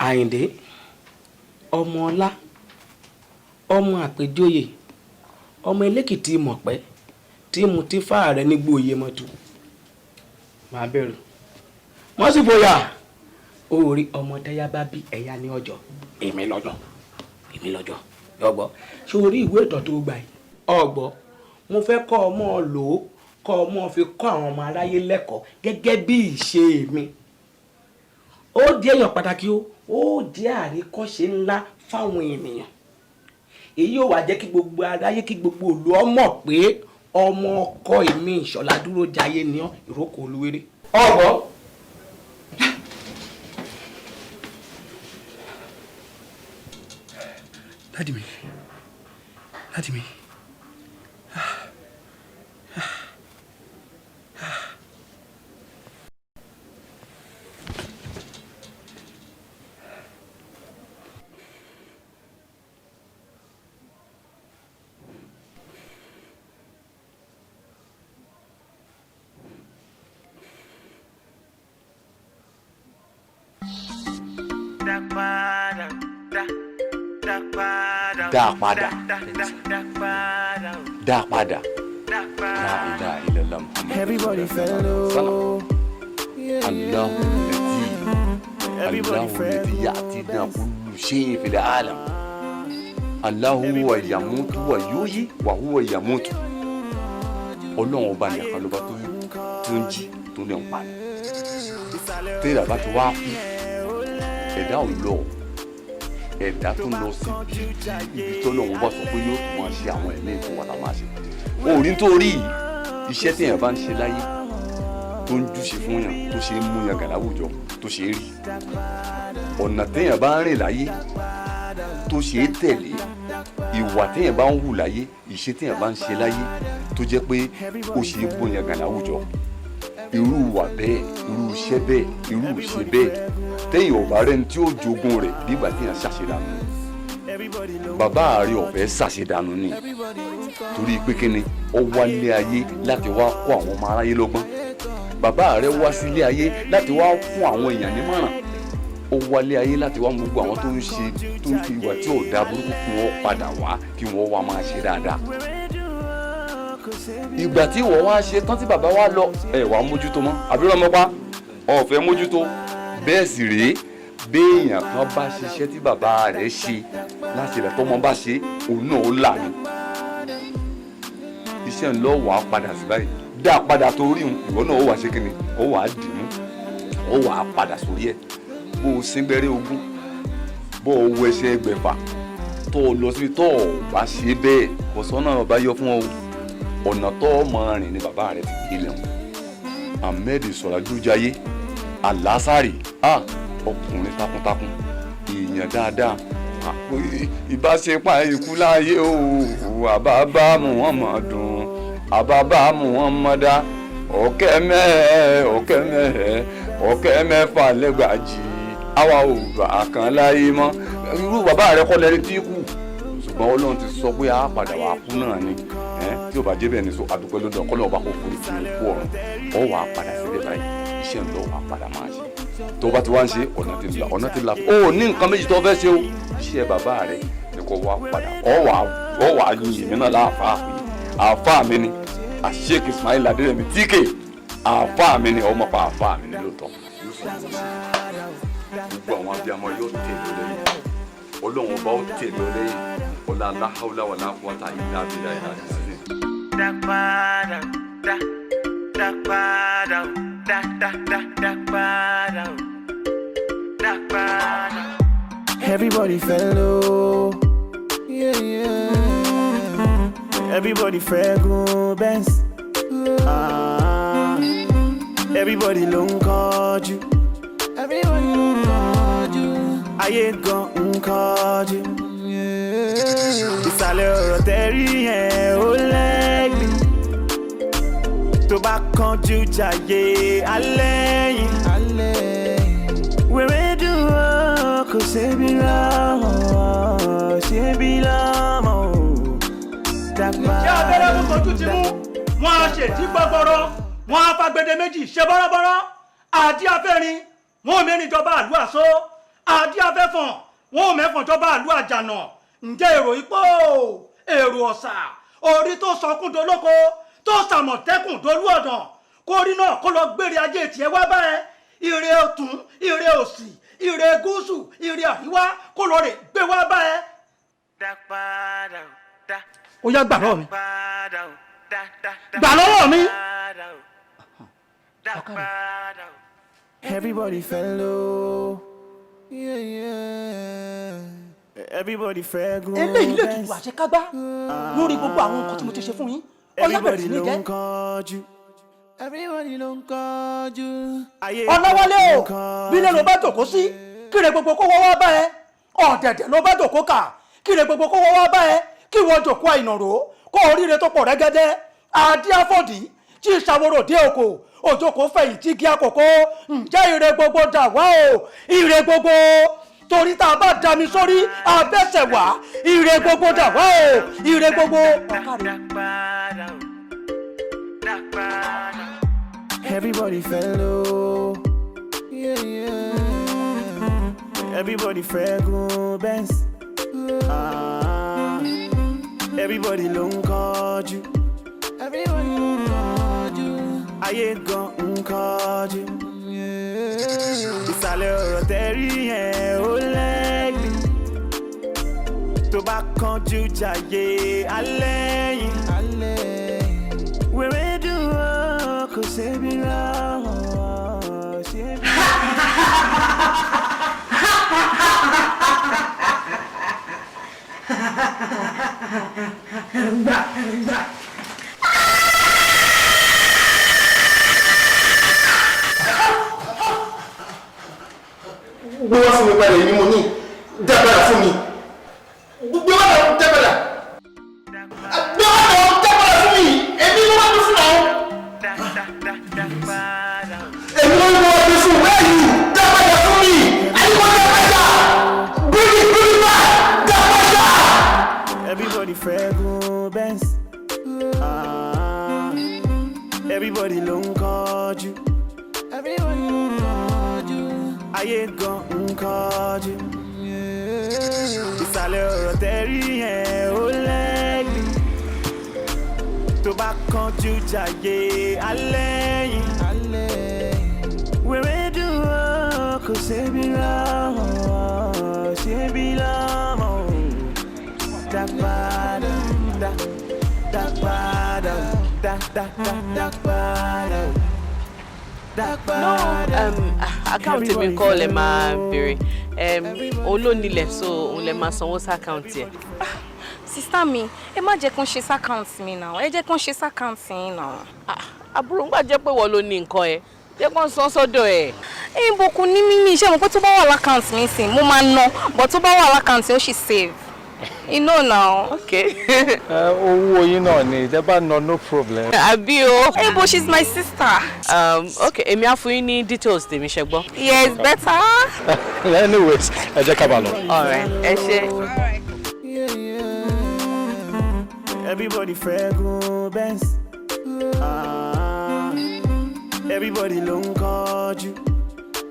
Àyìndé ọmọ ọlá ọmọ àpèjóyè ọmọ Elékìtì Mọ̀pẹ́ tí mo ti fà rẹ nígbó oyè mọ́tò máa bẹ̀rù wọ́n sì bóyá orí ọmọ tẹ́yà bá bí ẹ̀yà ní ọjọ́ èmi lọ́jọ́ ọgbọ́ ṣé orí ìwé ìtọ́ tó gbà yìí ọgbọ́ mo fẹ́ kọ́ ọmọ lò ó kọ́ ọmọ fi kọ́ àwọn ọmọ aráyé lẹ́kọ̀ọ́ gẹ́gẹ́ bí ìṣe mi ó di èèyàn pàtàkì ó di àríkọ́ṣe ńlá fáwọn ènìyàn èyí ò wá jẹ́ kí gbogbo aráyé kí gbogbo òlu ọmọ pé ọmọ ọkọ èmi Ìṣọ̀lá dúró jayé ni ọ́ ìrókò Olúwéré ọgbọ́. Dádì mi. Dá padà. La ilaha illallah Everybody fellow. Allahu الذي يأتينا كل شيء في العالم الله هو يموت ويحيي وهو يموت Ọlọ́run ọba nìkan ló bá tó ń jí tó ní ọ̀pá ni téèyàn bá ti wá kú ẹ̀dá ò lọ ẹ̀dá tó ń lọ sí ibi tó lọ́wọ́ bá sọ pé yóò tún máa ṣe àwọn ẹ̀mí ìfowópamọ́ máa ṣe orí nítorí iṣẹ́ téèyàn bá ń ṣe láyé tó ń júṣe fún yàn tó ṣe é mú yàn gàlá àwùjọ tó ṣe é rí ọ̀nà téèyàn bá ń rìn láyé tó ṣe é tẹ̀lé ìwà téèyàn bá ń hù láyé ìṣe téèyàn bá ń ṣe láyé tó jẹ́ pé ó ṣe é mú yàn gàlá àwùjọ irú ìwà bẹ́ẹ̀ irú iṣẹ́ bẹ́ẹ̀ irú ìṣe bẹ́ẹ̀ téèyàn ò bá rẹ́ni tí ó jogún rẹ̀ nígbà téèyàn ṣàṣedànù bàbá rẹ̀ ọ̀fẹ́ ṣàṣedànù ni torí pé kíni ó wálé ayé láti wá kọ́ àwọn ọmọ aráyé lọ́gbọ́n bàbá rẹ̀ wá sílé ayé láti wá fún àwọn èèyàn nímọ̀ràn ó wálé ayé láti wá gbogbo àwọn tó ń ṣe tó ń fi ìwà tí ò dá burúkú kí wọ́n padà wá kí wọ́n wá máa ṣe dáadáa ìgbà tí ìwọ wá ṣe tán tí bàbá wa lọ ẹ wàá mójútó mọ́ àbúrò ọmọ pa ọ̀fẹ́ mójútó bẹ́ẹ̀ sì rèé béèyàn kan bá ṣiṣẹ́ tí bàbá rẹ̀ ṣe láti ilẹ̀ tọ́mọ bá ṣe òun náà ó là ní iṣẹ́ ńlọ wàá padà sí báyìí dá padà tó rí òun ìwọ náà ó wàá ṣe kíni ó wàá dì mú ó wàá padà sórí ẹ̀ bó o sín gbẹ́rẹ́ ogún bó o wọ ẹsẹ̀ ẹgbẹ̀fà tó o lọ síbi tó o bá ṣe bẹ́ẹ̀ kò sọ́nà bàbá yọ fún ọ ọ̀nà tó o máa rìn ní bàbá rẹ̀ ti gbé lẹ́wọ̀n Ahmed Sọ̀ràjújayé Alásàrì ọkùnrin takuntakun èèyàn dáadáa ìbáṣepọ̀ ikú láyé o àbábá Muhammadu àbábá Muhammada ọ̀kẹ́ mẹ́fà lẹ́gbàjì àwa ò bá kan láyé mọ́ irú bàbá rẹ̀ kọ́ lẹ́rí tí kù ṣùgbọ́n Ọlọ́run ti sọ pé a padà wà kú náà ni tí ò bá jẹ́ bẹ́ẹ̀ ni so àdúpẹ́ lọ́dọ̀ kọ́ lọ́wọ́ bá kó forí fún ikú ọ̀run ọ wà á padà sílẹ̀ báyìí iṣẹ́ ńlọ wà á padà máa ṣe tó bá ti wá ń ṣe ọ̀nà ti la ó ní nǹkan méjì tó fẹ́ ṣe o iṣẹ́ bàbá rẹ̀ ni kò wá padà ọ wà á yin èmi náà láàfáà pé àáfáà mi ni Sheikh Ismail Adérẹ̀mí TK àáfáà mi ni ọmọ pa àáfáà mi ni lóòótọ́ gbogbo àwọn abiyamọ yóò tẹ̀lé lẹ́yìn Ọlọ́run ọba ó tẹ̀lé lẹ́yìn ọlá aláhàwùlá wà láfọwọ́tà ìlà àbílà ìlà ìsìn. Everybody fellow, yeah. Everybody fragrant Benz. Everybody ló ń kọjú. Everybody ló ń kọjú. Ayé gan ń kọjú. Ìsàlẹ̀ ọ̀rọ̀ tẹ́rí yẹn ó lẹ́yìn. Tó bá kánjú jayé alẹ́ yìí. Wèrè dùn ó kò ṣebí lọ́mọ, ṣebí lọ́mọ o. Ìṣe abẹ́rẹ́ mú kojú ti mú, wọ́n á ṣètí gbọ́gbọ́rọ́, wọ́n á fagbede méjì ṣe bọ́rọ́bọ́rọ́, àdí afẹ́rin, wọ́n ò mẹ́rin jọba àlú àṣọ, àdí afẹ́fọ̀n wọn ò mẹ́fọ̀n jọba àlú àjànà ǹjẹ́ èrò ipò èrò ọ̀sà orí tó sọkún dolóko tó sàmọ̀tẹ́kùn dolú ọ̀dàn kórí náà kó lọ gbére ajé tiẹ̀ wá bá ẹ ire ọ̀tún ire òsì ire gúúsù ire àríwá kó lọ rè gbé wá bá ẹ. ó yá gbà lọ́wọ́ mi gbà lọ́wọ́ mi. Everybody fellow. Everybody fẹ́ gún. eléyìí lè tutù àṣekágbá lórí gbogbo àwọn nǹkan tí mo ti ṣe fún yín. ọyá bẹ̀rẹ̀ sí ní jẹ́. Everybody ló ń kánjú. ọ̀nàwálé o bílẹ̀ ló bá jòkó sí kíre gbogbo kó wọ́n wá bá ẹ ọ̀dẹ̀dẹ̀ ló bá jòkó kà kíre gbogbo kó wọ́n wá bá ẹ kí wọ́n jòkó àìnàró kó oríire tó pọ̀ rẹ́gẹ́dẹ́ àdí àfọ̀dí tí ìṣàwòrò dé oko òjòkó fẹ̀yìntì gí àkókò ǹjẹ́ ire gbogbo dà wá o ire gbogbo torí tá a bá dami sórí abẹ́sẹ̀ wá ire gbogbo dà wá o ire gbogbo. Everybody fellow. Everybody fẹ́ gún Benz. Everybody ló ń kánjú. Everybody ló ń kánjú. Ayé gan ń kánjú. Ìsàlẹ̀ ọ̀rọ̀ tẹ́rí yẹn ó lẹ́gbẹ̀ẹ́. Tó bá kánjú jàyè alẹ́ yìí. Wèrè dúró kò ṣebi ráwọ̀ ṣebi. Gbé wá fún mi padà èmi mo ní dábàdà fún mi. Gbé wá lọ dábàdà. Gbé wá lọ dábàdà fún mi. Èmi ló wá dé fún ọ. Èmi ló wá dé fún bẹ́ẹ̀ni dábàdà fún mi. Àyíkọ́ dábàdà. Bíbí bá dábàdà. Everybody fẹ́ gún Benz. Everybody ló ń kánjú. Everybody ló ń kánjú. Ayé gan ń kánjú. Ìsàlẹ̀ ọ̀rọ̀ tẹ́rí yẹn ó lẹ́gbẹ̀ẹ́. Tó bá kánjú jàyè alẹ́ yìí. Wèrè dúró kò ṣebi ráwọ̀ ṣebi lọ́mọ. Dápadà dápadà dápadà. No, account mi kọ́ lẹ máa bèrè olónílẹ̀ so òun lẹ máa sanwó sí account yẹ. Sister mi ẹ má jẹ́ kó ṣe sí account mi náà ẹ jẹ́ kó ṣe sí account yín náà. Àbúrò ń gbà jẹ́ pé wọ́n ló ní nǹkan ẹ jẹ́ kó san sọ́dọ̀ ẹ̀. Ìbùkún ní mímí iṣẹ́ mo pé tó bá wà lákàǹtì mi sìn mo máa ná but tó bá wà lákàǹtì ó sì save. You know now. Okay. Owó yín náà ni tẹ́ bá ná no problem. Àbí o. Hey, but she's my sister. Okay, èmi á fún yín ní details tèmi ṣé gbọ́. Yes, better. Anyways, ẹ jẹ́ ká bá lọ. All right, ẹ ṣé. Everybody fẹ́ gún Benz. Everybody ló ń kánjú.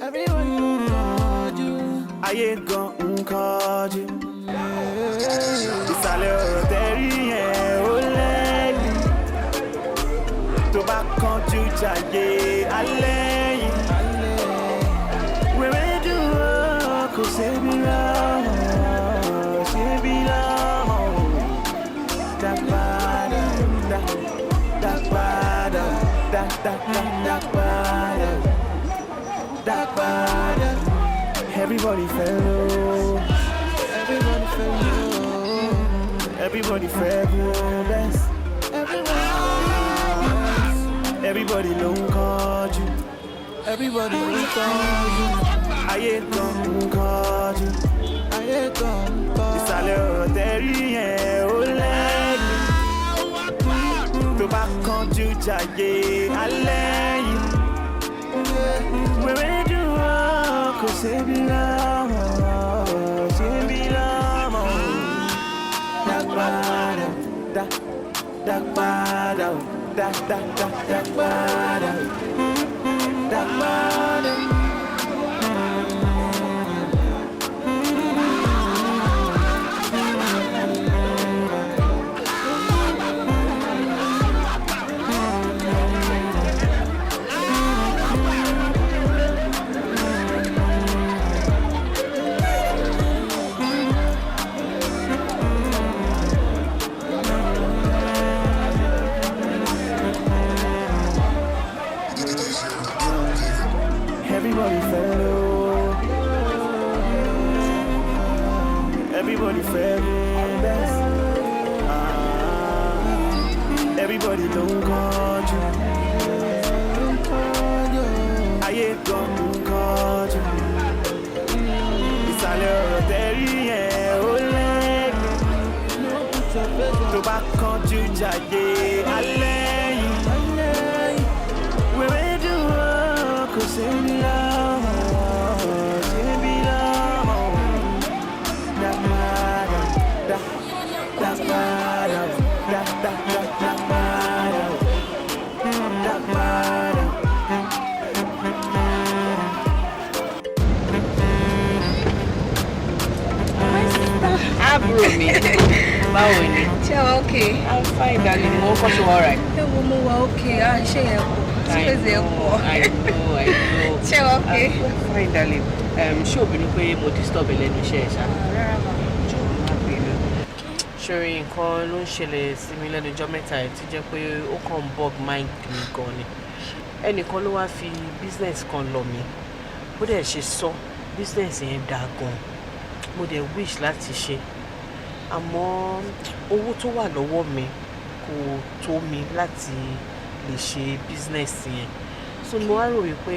Everybody ló ń kánjú. Ayé gan ń kánjú. Ìsàlẹ̀ ọ̀rọ̀ tẹ́rí yẹn ó lẹ́gbẹ̀ẹ́. Tó bá kánjú jàyè alẹ́ yìí. Wèrè dúró kò ṣebi ráwọ̀ ṣebi lọ́mọ. Dápadà dápadà dápadà dápadà. Everybody fellow. Everybody fellow. Everybody fẹ́ gún Benz. Everybody ló ń kánjú. Everybody ló ń kánjú. Ayé gan ń kánjú. Ayé gan ń kánjú. Ìsàlẹ̀ ọ̀rọ̀ tẹ́rí yẹn ó lẹ́gbẹ̀ẹ́. Tó bá kánjú jàyè alẹ́ yìí. Wèrè dúró kò ṣebi ráwọ̀ ṣebi lọ́mọ. Dápadà dápadà dápadà dápadà. Everybody fell low. Everybody fell best. Everybody don't call you. Ayé don't call you. Ìsàlẹ̀ ọ̀rọ̀ tẹ́rí ẹ̀ ó lẹ́gbẹ̀ẹ́. Tó bá kánjú jáde alẹ́ yìí. Wèrè dúró kò ṣe mí lọ́wọ́, ṣe mí lọ́wọ́. Dàgbàdà, dàgbàdà, dàgbàdà, dàgbàdà. Àbúrò mi, báwo ni? Ṣé wà okay? I'm fine, darling. Mo kọ́ ṣe wọ́n right. Ẹ wo mo wà okay, ṣé yẹ kó? Space yẹ kó? I know. Ṣé wà okay? I'm fine, darling. Ṣé o bínú pé mo disturb ẹ lẹ́nu iṣẹ́ ẹ̀ ṣá? Rárá mà. Ṣorí nǹkan ló ń ṣẹlẹ̀ sí mi lẹ́nu ọjọ́ mẹ́ta ẹ̀ tí jẹ́ pé ó kàn ń bug mind mi gan ni. Ẹnìkan ló wá fi business kan lọ mi. Bó dẹ̀ ṣe sọ, business yẹn dáa gan. Mo dẹ̀ wish láti ṣe. Àmọ́ owó tó wà lọ́wọ́ mi kò tó mi láti lè ṣe business yẹn. So mo wá rò wípé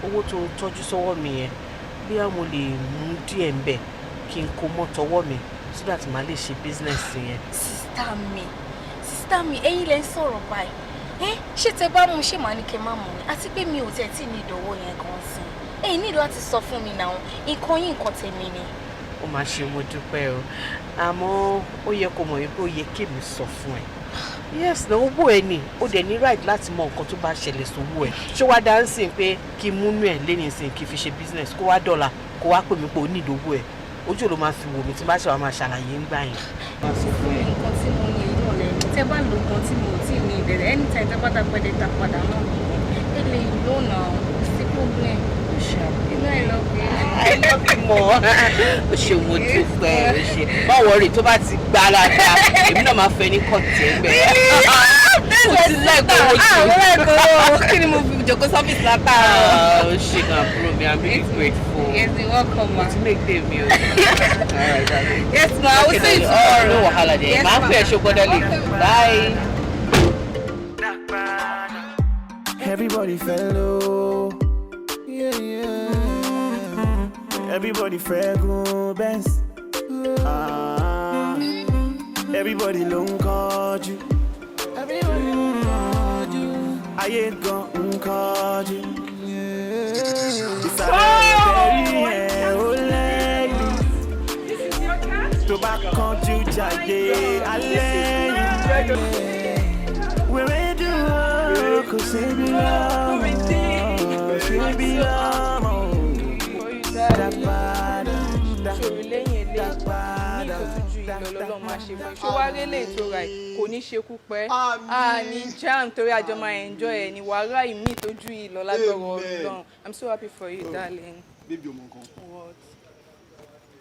owó tó tọ́jú sọ́wọ́ mi yẹn bí a mo lè mú díẹ̀ ń bẹ̀ kí n kó mọ́ tọwọ́ mi so that màá lè ṣe business yẹn. Sister mi, ẹ̀yin lẹ ń sọ̀rọ̀ báyìí. Ṣé tẹ bá mú ṣé màá ní kẹ́ má mú ni? Àti pé mi ò tẹ̀ tí ní ìdánwò yẹn gan sí. Ẹ̀yin ní láti sọ fún mi náà, nǹkan yín nǹkan tèmi ni. Ó máa ṣe mo dúpẹ́ o. Àmọ́ ó yẹ kó mọ̀ wípé ó yẹ kémi sọ fún ẹ. Yes, na owó ẹ ni. Ó dẹ̀ ní right láti mọ nǹkan tó bá ṣẹlẹ̀ sówó ẹ. Ṣé wá dá ń sìn pé kí n múnú ẹ̀ lé nísìn kí n fi ṣe business kó wá dọ́là kó wá pè mí pé ó ní ìdówó ẹ̀. Ojú ló máa fi wò mí tí bá ṣe wá máa ṣàlàyé ń gbà yẹn. Máa sọ fún ẹ nǹkan tí mo ní ìlú ọ̀lẹ́ tẹ bá lo nǹkan tí mo tí ní ìbẹ̀rẹ̀ anytime tẹ bá dàpẹ́ dé ta padà náà. Ẹ lè lò náà sí problem. You know I love you. I love you more. Ó ṣe mo dúpẹ́ ó ṣe. Má worry tó bá ti gbá dáadáa, èmi náà máa fẹ́ ní kọ́ọ̀tì ẹgbẹ́. Mo ti lẹ́kọ̀ọ́ owó jù. Kí ni mo fi jòkó sọ́fíìsì látàárọ̀? Ó ṣe kan àbúrò mi, I'm really grateful. Yes, you're welcome, ma. To make them you. Yes, ma. I will see you tomorrow. No wahala there. Yes, Ma ma. fẹ́ ṣe gbọ́dọ̀ lè. Bye. Everybody fell low. Everybody fragrant best. Everybody long called you. Everybody long called you. Ayé gan called you. Ìsàlẹ̀ ẹ̀ ó lẹ́yìn. Tó bá kánjú jáde alẹ́ yìí. Wèrè dúró kò sí bí lọ́mọ. Ṣé bí lọ́mọ? Ṣòro lẹ́yìn eléyìí ní ìtọ́jú ìlọ́lọ́lọ́ máa ṣe fún ṣó wá rí lè tó ra ẹ̀ kò ní ṣekú pẹ́ ní jam torí àjọ máa enjoy ẹ̀ ní wàhálà ìmí ìtọ́jú ìlọ lágbọ̀rọ̀ Ọlọ́run. I'm so happy for you, darling. Baby ọmọ kan. What?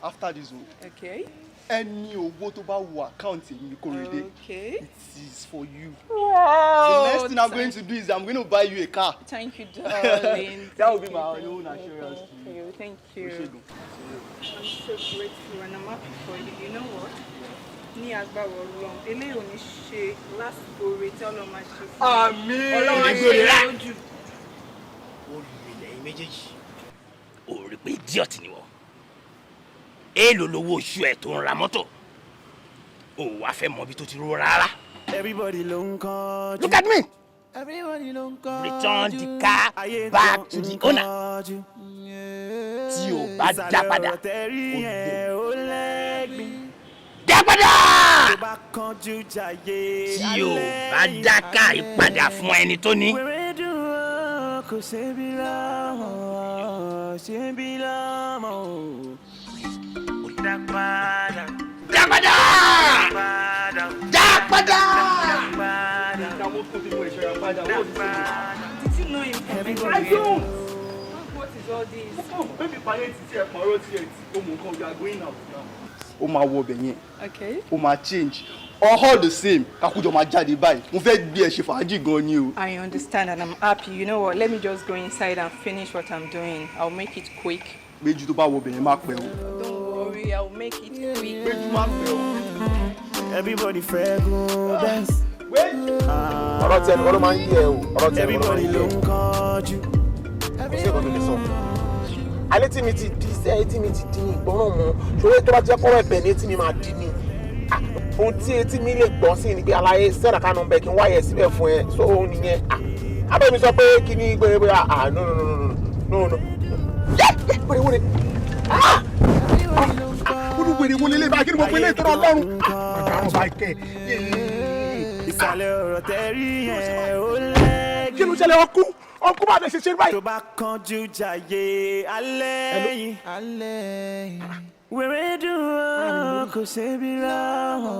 After this one. Okay. Any owó tó bá wọ àkáǹtì mi Korede. Okay. It is for you. Wow. The next thing I'm going to do is I'm going to buy you a car. Thank you, darling. That will be my own assurance to you. Thank you. I'm so grateful and I'm happy for you. You know what? Ní agbára Ọlọ́run, eléyìí ò ní ṣe lásìkò oore tí Ọlọ́run máa ṣe fún mi. Àmín. Ọlọ́run á ṣe lójú. Olùrẹ̀lẹ̀ yín méjèèjì. Ó rí pé idiot ni wọ́n. Èèlò lówó oṣù ẹ̀ tó ń ra mọ́tò. Ó wá fẹ́ mọ ibi tó ti ró rárá. Everybody long called you. Look at me. Everybody long called you. Return the car back to the owner. Tí o bá dá padà, ó lè. Dá padà! Tí o bá dá ká ìpadà fún ẹni tó ní. Dá padà! Dá padà! Dá padà! Did you know him? I don't. What is all this? Baby, parents here, parents here. We are going out now. Ó máa wọ ọbẹ̀ yẹn. Okay. Ó máa change. All the same, kakujọ máa jáde báyìí. Mo fẹ́ gbé ẹ ṣe fàájì gan ni o. I understand and I'm happy. You know what? Let me just go inside and finish what I'm doing. I'll make it quick. Méjì tó bá wọ ọbẹ̀ yẹn máa pẹ́ o. Don't worry, I'll make it quick. Méjì máa pẹ́ o. Everybody fẹ́ go dance. Ọ̀rọ̀ tí ẹnìkan ló máa ń yí ẹ o. Ọ̀rọ̀ tí ẹnìkan ló máa ń yí ẹ. Everybody ló ń kánjú. Kò sí ẹ̀kọ́ tó lè sọ. Alẹ́ tí mi ti di iṣẹ́ etí mi ti di ìgbọ́ràn mọ́. Ṣòro tó bá jẹ́ kọ́rọ̀ ẹ̀bẹ̀ ni etí mi máa di ni. Ohun tí etí mi lè gbọ́ sí ni pé aláyé sẹ́dà kánú bẹ́ẹ̀ kí n wáyẹ̀ síbẹ̀ fún ẹ. So nìyẹn. Abẹ́ mi sọ pé kí ni pé no. Wèrè. Olúwèrè wo lélẹ̀ báyìí kí ni mo pè lè tọrọ Ọlọ́run. Àdàrọ̀ báyìí kẹ́. Ìsàlẹ̀ ọ̀rọ̀ tẹ́rí yẹn ó lẹ́gbẹ̀ẹ́. Kí ló ṣẹlẹ̀ ọkú bá bẹ̀ ṣe báyìí. Tó bá kánjú jàyè alẹ́ yìí. Wèrè dúró kò ṣe bí lámọ̀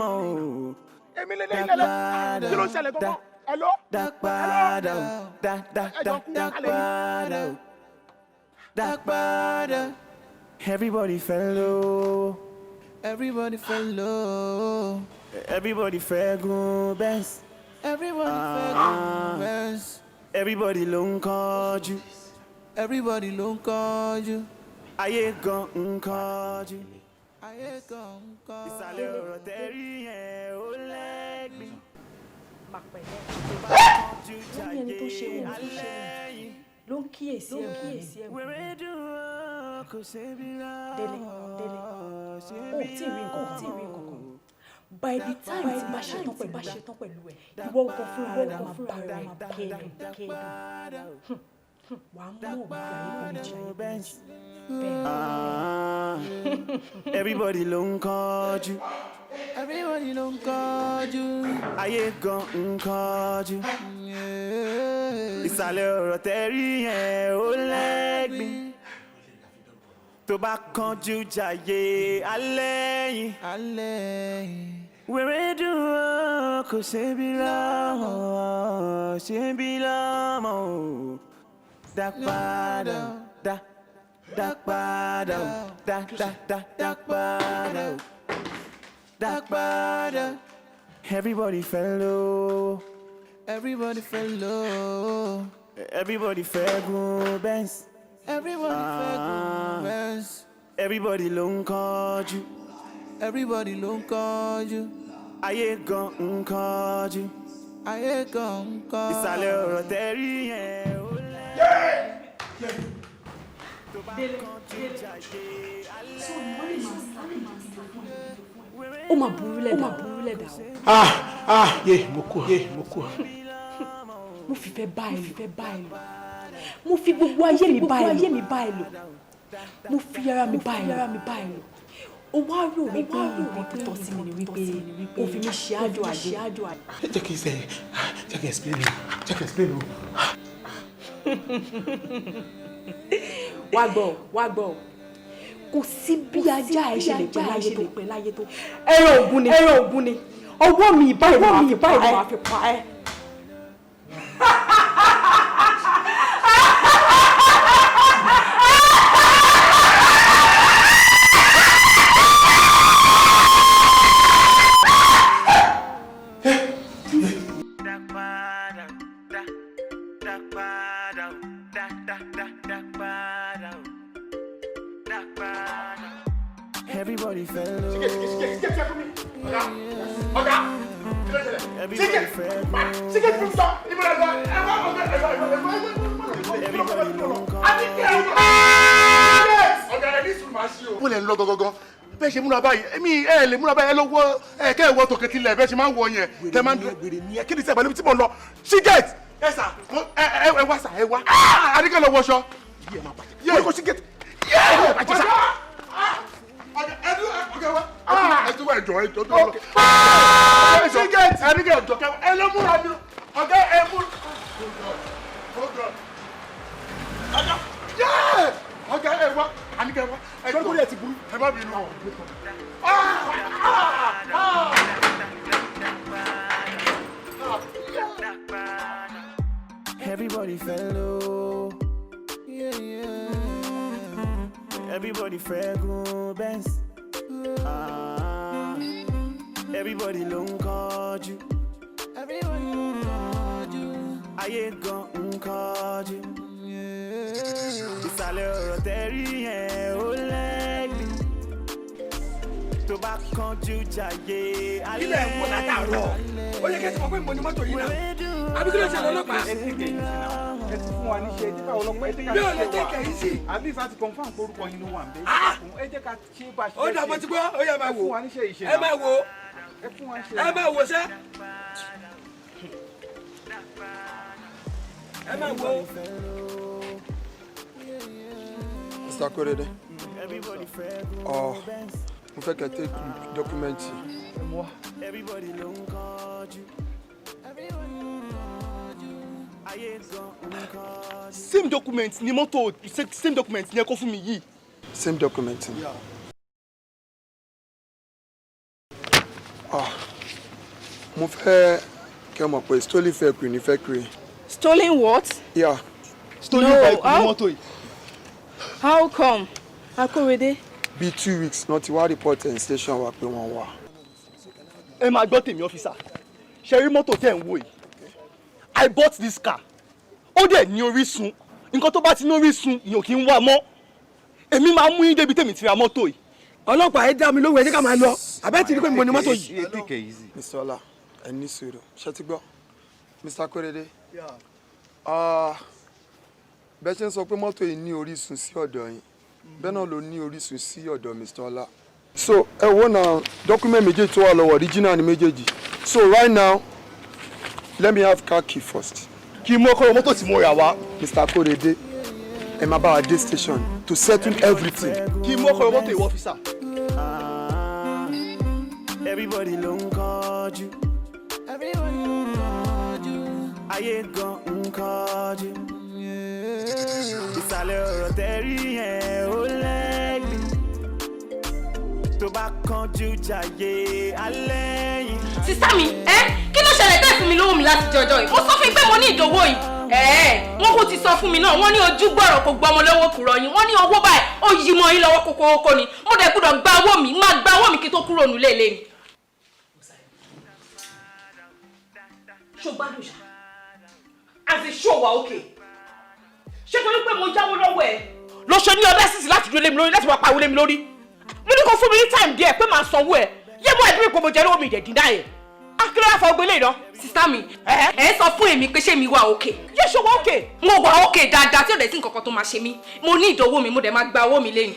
o. Èmi lè lẹ́lẹ́ kí ló ṣẹlẹ̀ gbọ́ngàn. Hello? Dápadà o. Dápadà. Everybody fẹ́ lówó. Everybody fẹ́ lówó. Everybody fẹ́ gun Benz. Everybody fẹ́ gun Benz. Everybody ló ń kánjú. Everybody ló ń kánjú. Ayé gan ń kánjú. Ayé gan ń kánjú. Ìsàlẹ̀ ọ̀rọ̀ tẹ́rí yẹn ó lẹ́gbẹ̀ẹ́. Wọ́n ní ẹni tó ṣe wọ́n ló ń kíyèsí ẹ̀gbọ́n. Wèrè dúró kò ṣe bí Délé ó tí ì rí nǹkan. By the time tí bá ṣetán pẹ̀lú ẹ̀ ìwọ nǹkan fúnra rẹ̀ máa bá rẹ̀ kéèdùn. Wàá mú òògùn ayé méjì. Everybody ló ń kánjú. Everybody ló ń kánjú. Ayé gan ń kánjú. Ìsàlẹ̀ ọ̀rọ̀ tẹ́rí yẹn ó lẹ́gbẹ̀ẹ́. Tó bá kánjú jàyè alẹ́ yìí. Wèrè dúró kò ṣe bí lámọ̀ o. Dápadà o. Dápadà o. Dápadà. Everybody fẹ́ lówó. Everybody fẹ́ lówó. Everybody fẹ́ gun Benz. Everybody fẹ́ gun Benz. Everybody ló ń kánjú. Everybody ló ń kánjú. Ayé gan ń kánjú. Ayé gan ń kánjú. Ìsàlẹ̀ ọ̀rọ̀ tẹ́rí yẹn ó lẹ́. Tó bá kánjú jàyè alẹ́. Ó máa burú lẹ́dà o. Yé mo kú. Mo fìfẹ́ bá ẹ lò. Mo fi gbogbo ayé mi bá ẹ lò. Mo fi ara mi bá ẹ lò. Ó wá rò wípé ìwọ̀n tó tọ́ sí mi ni wípé ó fi mi ṣe àjò àjò. Jẹ́ kí n explain o. Wá gbọ́. Kò sí bí ajá ẹ ṣe lè pẹ́ láyé tó. Ẹran ògún ni. Ọwọ́ mi ìbáyìí máa fi pa ẹ́. Everybody fell low. Mo lè lọ gangan bẹ́ẹ̀ ṣe múra báyìí èmi ẹ lè múra báyìí ẹ lọ́wọ́ ẹ kẹ́ ẹ wọ́ tòkè tilẹ̀ bẹ́ẹ̀ ṣe máa ń wọ yẹn tẹ́ máa ń dùn gbèrè ní ẹ kí ni sẹ́ẹ̀ pẹ̀lú tí mo lọ ṣígẹ̀t ẹ sà ẹ wá sà ẹ wá àdìgẹ́ lọ wọṣọ yìí ẹ máa bàjẹ́ yẹ kó ṣígẹ̀t yẹ ẹ bàjẹ́ sà. Ẹjọ́ ẹjọ́ tó lọ. Ṣígẹ̀t àdìgẹ́ ẹjọ́ kẹwàá ẹ lọ múra ni ọ̀gá ẹ múra. Ọ̀gá ẹ wá àdìgẹ́ wá ẹ tó ẹ ti burú ẹ má bínú. Everybody Everybody fellow. Yeah, yeah. Everybody go Benz. Everybody long called you. Everybody long called you. Ayé gan called you. Ìsàlẹ̀ ọ̀rọ̀ tẹ́rí yẹn ó lẹ́gbẹ̀ẹ́. Tó bá kánjú jàyè alẹ́. Ilé ẹ̀kọ́ látàárọ̀. Ó yẹ kí ẹ ti mọ̀ pé mo ní mọ́tò yìí náà. Àbí kí ló ṣe lọ́lọ́pàá? Ẹ ti fún wa níṣẹ́, ẹ jẹ́ ká ọlọ́pàá, ẹ jẹ́ ká bí o lè tẹ̀kẹ̀ yìí sí. àbí ìfà ti confam orúkọ yín ló wà ń bẹ. Ẹ jẹ́ ká ṣe bá ṣe. Ó dàbọ̀ ti gbọ́, ó yẹ máa wò. Ẹ fún wa níṣẹ́ ìṣe. Ẹ máa wò. Ẹ fún wa níṣẹ́. Ẹ máa wò sẹ́. Ẹ máa wò. Mr. Korede, mo fẹ́ kẹ́ take dọ́kúmẹ́ǹtì. Same document ni mọ́tò same document ni ẹ kó fún mi yìí. Same document. Mo fẹ́ kẹ́ mọ̀ pé stolen vehicle ni factory. Stolen what? Yeah. Stolen vehicle ni mọ́tò yìí. How come? Akorede. Bí 2 weeks náà ti wá report ẹ̀ station wa pé wọ́n wà. Ẹ máa gbọ́ tèmi ọ́físà. Ṣé rí mọ́tò tẹ̀ ń wò yìí? I bought this car. Ó dẹ̀ ní orísun. Nǹkan tó bá ti ní orísun ìyàn kì í wá mọ́. Èmi máa mú yín débi tèmi ti ra mọ́tò yìí. Ọlọ́pàá ẹ dá mi lówó ẹ ní ká máa lọ. Àbẹ́ ti rí pé mo ní mọ́tò yìí. Mr. Ọlá, ẹ ní sùúrù. Ṣé ti gbọ́? Mr. Korede. Bẹ́ẹ̀ ṣe ń sọ pé mọ́tò yìí ní orísun sí ọ̀dọ̀ yín. Bẹ́ẹ̀ náà ló ní orísun sí ọ̀dọ̀ Mr. Ọlá. So ẹ wo na document méjèèjì tó wà lọ́wọ́ original ni méjèèjì. So right now, let me have car key first. Kí mú ọkọ̀ mọ́tò tí mo rà wá. Mr. Korede, ẹ máa bá wa dé station to settle everything. Kí mú ọkọ̀ mọ́tò ìwọ ọ́físà. Everybody long called you. Everybody long called you. Ayé gan called you. Ìsàlẹ̀ ọ̀rọ̀ tẹ́rí yẹn ó lẹ́gbẹ̀ẹ́. Tó bá kánjú jàyè alẹ́ yìí. Sísá mi, kí ló ṣẹlẹ̀ tẹ́ fún mi lówó mi láti jọjọ́ yìí? Mo sọ fún yín pé mo ní ìdòwò yìí. Wọ́n kò ti sọ fún mi náà, wọ́n ní ojú gbọ́rọ̀ kò gbọ́ ọmọ lọ́wọ́ kúrọ̀ yín. Wọ́n ní owó báyìí, ó yí mọ́ yín lọ́wọ́ kókó ni. Mo dẹ̀ gbọ́dọ̀ gba owó mi, máa gba owó mi kí tó kúrò nílé ilé mi. Ṣó gbádùn ṣá? Àti ṣó wà òkè. Ṣé torí pé mo jáwọ́ lọ́wọ́ ẹ̀? Lọ ṣe ní ọdẹ sísì láti dúró lé mi lórí láti máa pariwo lé mi lórí. Mo ní kó fún mi ní time díẹ̀ pé màá sanwó ẹ̀. Yé mo ẹ̀dúró ìpò mo jẹ́ lówó mi ìdẹ̀ dídá yẹn. Akíló yà fọ gbélé lọ. Sísá mi, ẹ sọ fún èmi pé ṣé mi wà òkè. Yé ṣó wà òkè. Mo wà òkè dáadáa tí ò dẹ̀ sí nǹkan kan tó máa ṣe mí. Mo ní ìdòwò mi, mo dẹ̀ máa gba owó mi lẹ́yìn.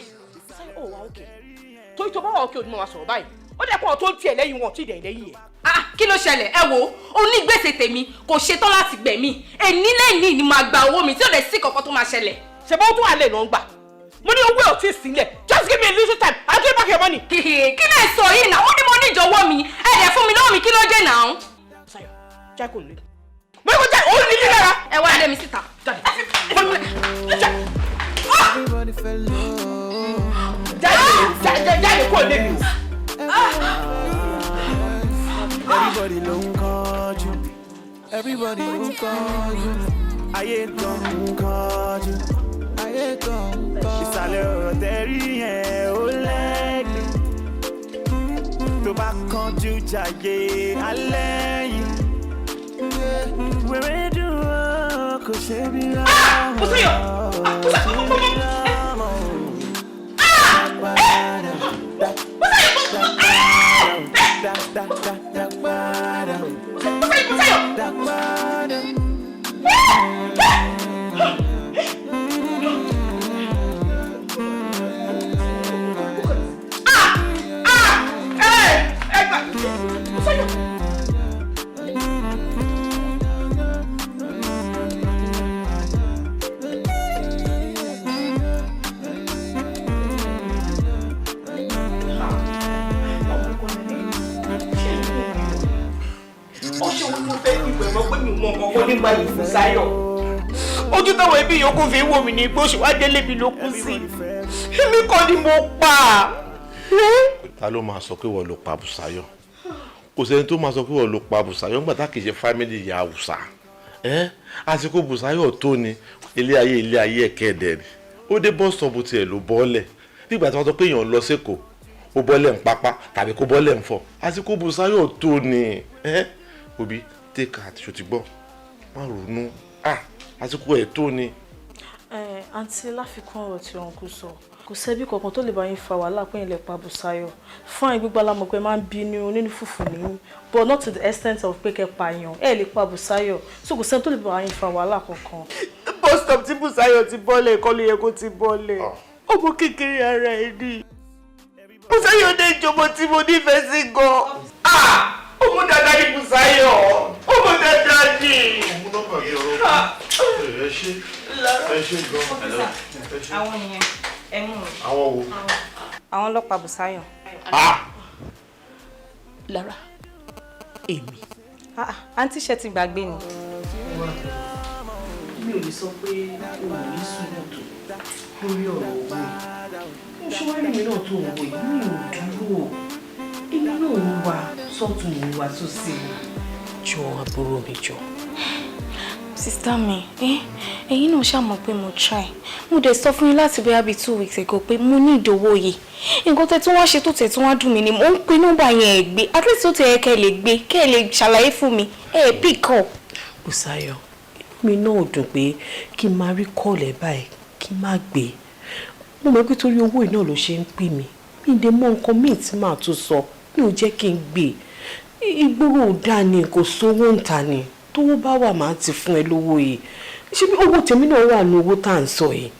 Ó wà òkè. Torí tó bá wà òkè ò ní mo máa sọ̀rọ̀ báyìí. Ó dẹ̀ pọ̀ tó ń tiẹ̀ lẹ́yìn wọn tí ìdẹ̀ lẹ́yìn yẹn. Kí ló ṣẹlẹ̀? Ẹ wo, onígbèsè tèmi kò ṣetán láti gbẹ̀mí. Èní lẹ́yìn ni máa gba owó mi tí ò dẹ̀ sí kankan tó máa ṣẹlẹ̀. Ṣé bó tún àlè ló ń gbà? Mo ní owó ẹ̀ ò tí ì sílẹ̀. Just give me a little time. I'll get back your money. Kí lẹ sọ yìí náà? Ó ní mo ní ìjọ̀wọ́ mi. Ẹ dẹ̀ fún mi lọ́wọ́ mi kí ló dé náà? Ṣayọ̀, jẹ́ kò lè. Mo ní kó jẹ́ òun ní lílẹ̀ ra. Ẹ wá lé mi síta. Jáde kó lé mi. Everybody long called you. Everybody long called you. Ayé gan called you. Ayé gan called you. Ìsàlẹ̀ ọ̀rọ̀ tẹ́rí yẹn ó lẹ́gbẹ̀ẹ́. Tó bá kánjú jàyè alẹ́ yìí. Wèrè dùn ó kò ṣe bí láàmú. Ojú táwọn ẹbí yòókù fi ń wò mí ní gbóṣù wá délé mi ló kú sí. Èmi kọ́ ni mo pa. Ta ló máa sọ pé wọ́n ló pa Bùsáyọ̀? Kò sẹ́ni tó máa sọ pé wọ́n ló pa Bùsáyọ̀ nígbà tá kì í ṣe fámìlì ìyá Àwùsá. àsìkò Bùsáyọ̀ tó ni ilé ayé ẹ̀kẹ́ẹ̀dẹ̀ ni ó dé bus stop tiẹ̀ ló bọ́ọ̀lẹ̀ nígbà tí wọ́n sọ pé èèyàn lọ sẹ́kọ̀ọ́ ó bọ́ọ̀lẹ̀ ń pápá tàbí kó bọ́ọ̀lẹ̀ ń fọ̀ àsìkò Bùsáyọ̀ tó ni òbí take heart ṣó ti gbọ́ má ronú àsìkò ẹ̀ tó ni. àǹtí láfikún ọ̀rọ̀ tí ọ̀nkú sọ kò sẹ́bí kankan tó lè bá yín fa wàhálà pé ilẹ̀ pa Bùsáyọ̀ fún àyè gbígbá lámọ̀ pé máa ń bínú onínú fùfù nìyí but not to the extent of pé kẹ́ pààyàn lè pa Bùsáyọ̀ so kò sẹ́ni tó lè bá yín fa wàhálà kankan. bus stop tí Bùsáyọ̀ ti bọ́lẹ̀ kọ́ ló yẹ kó ti bọ́lẹ̀ ọmọ kékeré ara ẹ̀ ní Bùsáyọ̀ dé ìjọba tí mo nífẹ̀ẹ́ sí gan. ọmọ dada ni Bùsáyọ̀ ọmọ dada ni. ọmọ náà bàbí ọ̀rọ̀ ẹ ṣe gan. àwọn yẹn ẹ mú un. àwọn wo. àwọn ọlọ́pàá Bùsáyọ̀. Lára èmi. àǹtí ṣe ti gbàgbé ni. mi ò lè sọ pé o ò ní súnmọ́ tó lórí ọ̀rọ̀ owó yìí ṣé wàá lèmi náà tó owó yìí mi ò dúró èmi náà ń wá sọ́tún ń wá sósì jọ àbúrò mi jọ. sista mi ẹ̀yin náà ṣàmọ̀ pé mo try mo dẹ̀ sọ fún yín láti bóyá bíi 2 weeks ago pé mo ní ìdòwò yìí nǹkan tẹ́ tí wọ́n ṣe tó tẹ̀ tí wọ́n dùn mí ni mo ń pe nọ́mbà yẹn ẹ̀ gbé at least ó tẹ̀ ẹ́ kẹ́ ẹ lè gbé kẹ́ ẹ lè ṣàlàyé fún mi pick up. Bùsáyọ̀ mi náà dùn pé kí n máa rí kọ́ọ̀lù ẹ̀ báyìí kí n má gbé mo mọ̀ pé torí owó iná ló ṣe ń pè mí mi ì dé mọ nǹkan míì tí màá tún sọ mi ò jẹ́ kí n gbé ìgboro ò dáa ni kò sówó ń ta ni tówó bá wà máa ti fún ẹ lówó yìí ṣé bí owó tèmi náà wà ní owó tá à ń sọ yìí